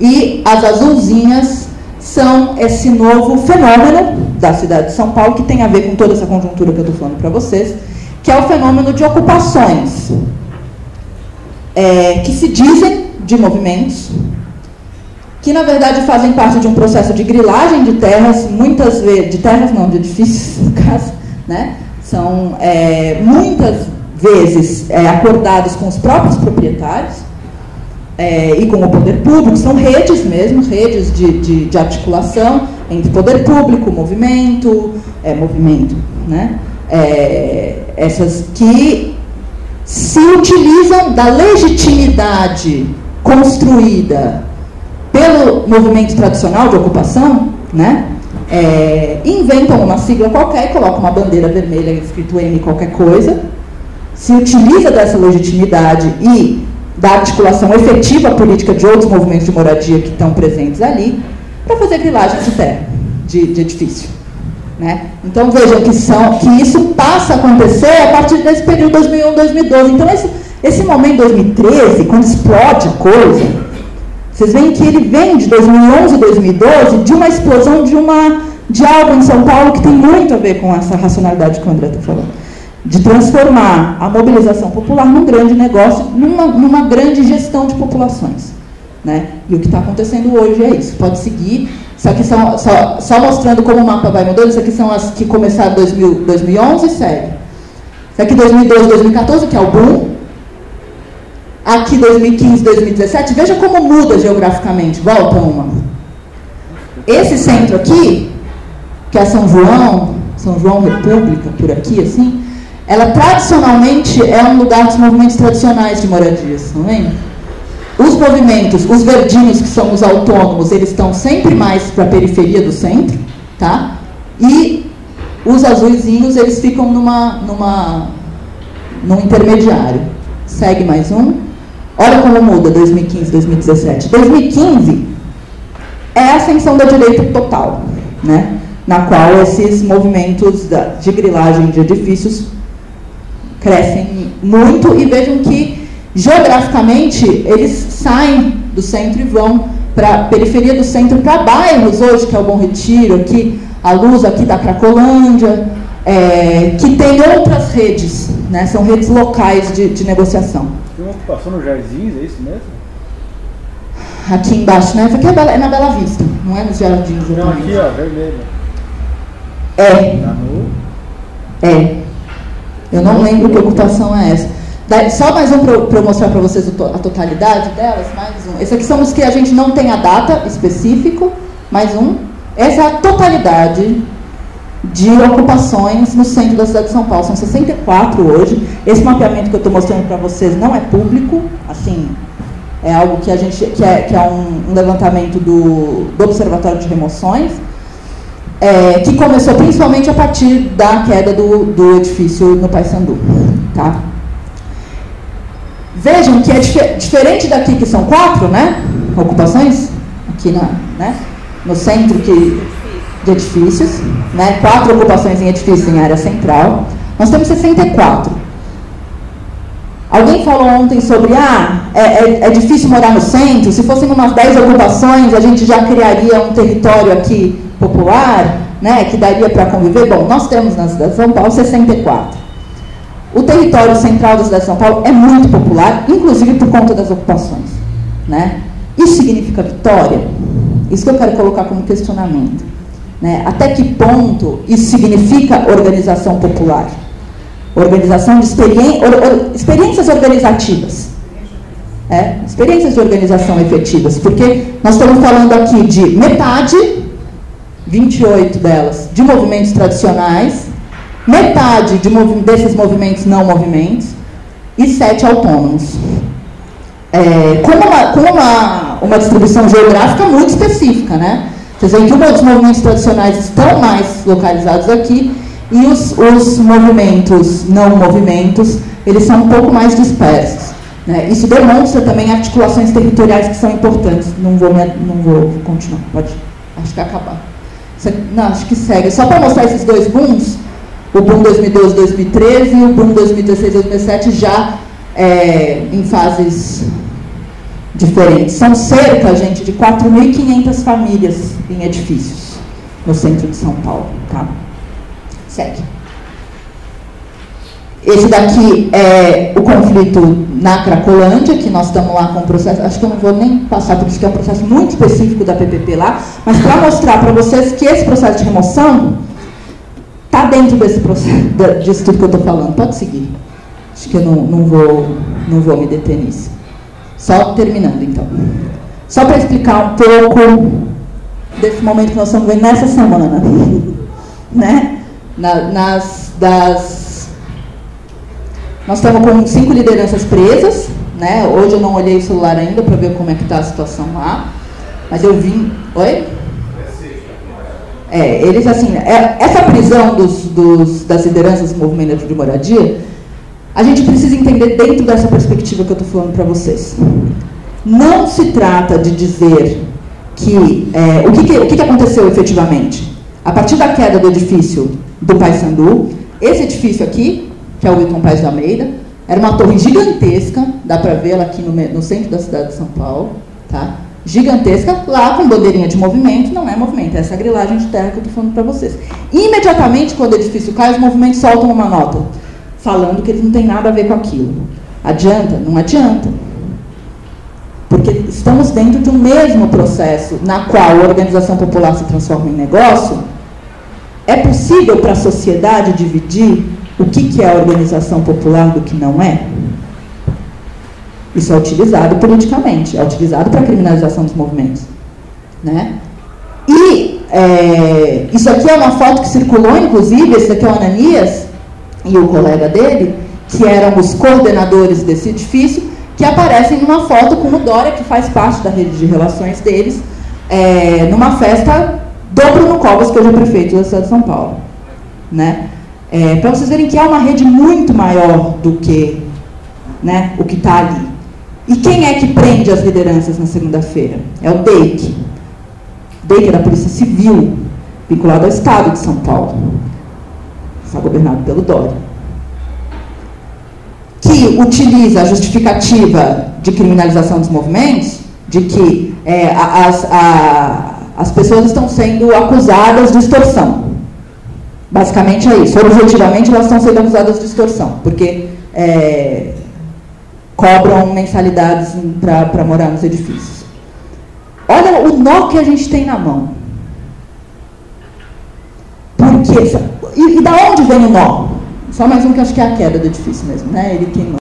e as azulzinhas são esse novo fenômeno da cidade de São Paulo, que tem a ver com toda essa conjuntura que eu estou falando para vocês, que é o fenômeno de ocupações, que se dizem de movimentos, que na verdade fazem parte de um processo de grilagem de terras, muitas vezes, de edifícios, no caso, né? São muitas vezes acordados com os próprios proprietários e com o poder público, são redes mesmo, redes de articulação entre poder público, movimento, né? Essas que se utilizam da legitimidade construída pelo movimento tradicional de ocupação, né? Inventam uma sigla qualquer e colocam uma bandeira vermelha escrito M qualquer coisa, se utiliza dessa legitimidade e da articulação efetiva política de outros movimentos de moradia que estão presentes ali, para fazer grilagem de terra, de edifício. Né? Então vejam que isso passa a acontecer a partir desse período 2001, 2012. Então esse momento 2013, quando explode a coisa, vocês veem que ele vem de 2011, 2012, de uma explosão de algo em São Paulo que tem muito a ver com essa racionalidade que o André está falando. De transformar a mobilização popular num grande negócio, numa grande gestão de populações. Né? E o que está acontecendo hoje é isso. Pode seguir. Isso aqui só mostrando como o mapa vai mudando. Isso aqui são as que começaram em 2011 e segue. Isso aqui 2012, 2014, que é o boom. Aqui 2015, 2017. Veja como muda geograficamente. Volta uma. Esse centro aqui, que é São João República, por aqui, assim, ela tradicionalmente é um lugar dos movimentos tradicionais de moradias, não é? Os movimentos, os verdinhos, que são os autônomos, eles estão sempre mais para a periferia do centro, tá? E os azuizinhos, eles ficam num intermediário. Segue mais um. Olha como muda 2015, 2017. 2015 é a ascensão da direita total, né? Na qual esses movimentos de grilagem de edifícios crescem muito, e vejam que geograficamente eles saem do centro e vão para a periferia do centro, para bairros hoje, que é o Bom Retiro, aqui, a Luz aqui da Cracolândia, que tem outras redes, né? São redes locais de negociação. Tem uma ocupação no Jardins, é isso mesmo? Aqui embaixo, né? Aqui é na Bela Vista, não é nos Jardins. Não, aqui, ó, vermelho. Eu não lembro que ocupação é essa. Só mais um para eu mostrar para vocês a totalidade delas, mais um. Esses aqui são os que a gente não tem a data específica, mais um. Essa é a totalidade de ocupações no centro da cidade de São Paulo. São 64 hoje. Esse mapeamento que eu estou mostrando para vocês não é público, assim, é algo que a gente que é um levantamento do Observatório de Remoções, que começou principalmente a partir da queda do edifício no Paissandu, tá? Vejam que é diferente daqui, que são 4, né, ocupações, aqui no centro de edifícios, né, 4 ocupações em edifícios em área central. Nós temos 64. Alguém falou ontem sobre, é difícil morar no centro, se fossem umas 10 ocupações, a gente já criaria um território aqui popular, né, que daria para conviver. Bom, nós temos na cidade de São Paulo 64. O território central da cidade de São Paulo é muito popular, inclusive por conta das ocupações, né? Isso significa vitória? Isso que eu quero colocar como questionamento, né? Até que ponto isso significa organização popular? Organização de experiências organizativas. Experiências de organização efetivas, porque nós estamos falando aqui de metade, 28 delas, de movimentos tradicionais, metade desses movimentos não movimentos e 7 autônomos. Com uma distribuição geográfica muito específica, né? Vocês veem que os movimentos tradicionais estão mais localizados aqui e os movimentos não movimentos, eles são um pouco mais dispersos, né? Isso demonstra também articulações territoriais que são importantes. Não vou continuar, acho que acabar. Não, acho que segue. Só para mostrar esses dois booms, o boom 2012-2013 e o boom 2016-2017 já em fases diferentes. São cerca, gente, de 4.500 famílias em edifícios no centro de São Paulo. Tá? Segue. Esse daqui é o conflito na Cracolândia, que nós estamos lá com o processo, acho que eu não vou nem passar por isso, que é um processo muito específico da PPP lá, mas para mostrar para vocês que esse processo de remoção está dentro desse processo, disso tudo que eu estou falando. Pode seguir. Acho que eu não vou me deter nisso. Só terminando, então. Só para explicar um pouco desse momento que nós estamos vendo nessa semana. Né? Nós estamos com 5 lideranças presas. Né? Hoje eu não olhei o celular ainda para ver como é que está a situação lá. Mas eu vim... Oi? Eles, assim, essa prisão das lideranças do movimento de moradia, a gente precisa entender dentro dessa perspectiva que eu estou falando para vocês. Não se trata de dizer que... o que aconteceu efetivamente? A partir da queda do edifício do Paissandu, esse edifício aqui, que é o Wilton Paes de Almeida, era uma torre gigantesca, dá para vê-la aqui no centro da cidade de São Paulo, tá? Gigantesca, lá com bandeirinha de movimento, não é movimento, é essa grilagem de terra que eu estou falando para vocês. Imediatamente, quando o edifício cai, os movimentos soltam uma nota, falando que eles não têm nada a ver com aquilo. Adianta? Não adianta. Porque estamos dentro de um mesmo processo na qual a organização popular se transforma em negócio. É possível para a sociedade dividir o que é a organização popular do que não é? Isso é utilizado politicamente, é utilizado para a criminalização dos movimentos. Né? E isso aqui é uma foto que circulou, inclusive, esse aqui é o Ananias e o colega dele, que eram os coordenadores desse edifício, que aparecem numa foto com o Dória, que faz parte da rede de relações deles, numa festa do Bruno Covas, que hoje é prefeito da cidade de São Paulo. Né? Para vocês verem que é uma rede muito maior do que, né, o que está ali. E quem é que prende as lideranças na segunda-feira? É o DEIC. O DEIC é da Polícia Civil, vinculado ao Estado de São Paulo. Está governado pelo Dória. Que utiliza a justificativa de criminalização dos movimentos, de que as pessoas estão sendo acusadas de extorsão. Basicamente é isso. Objetivamente, elas estão sendo acusadas de extorsão, porque cobram mensalidades para morar nos edifícios. Olha o nó que a gente tem na mão. Por quê? E da onde vem o nó? Só mais um que acho que é a queda do edifício mesmo, né? Ele queimou.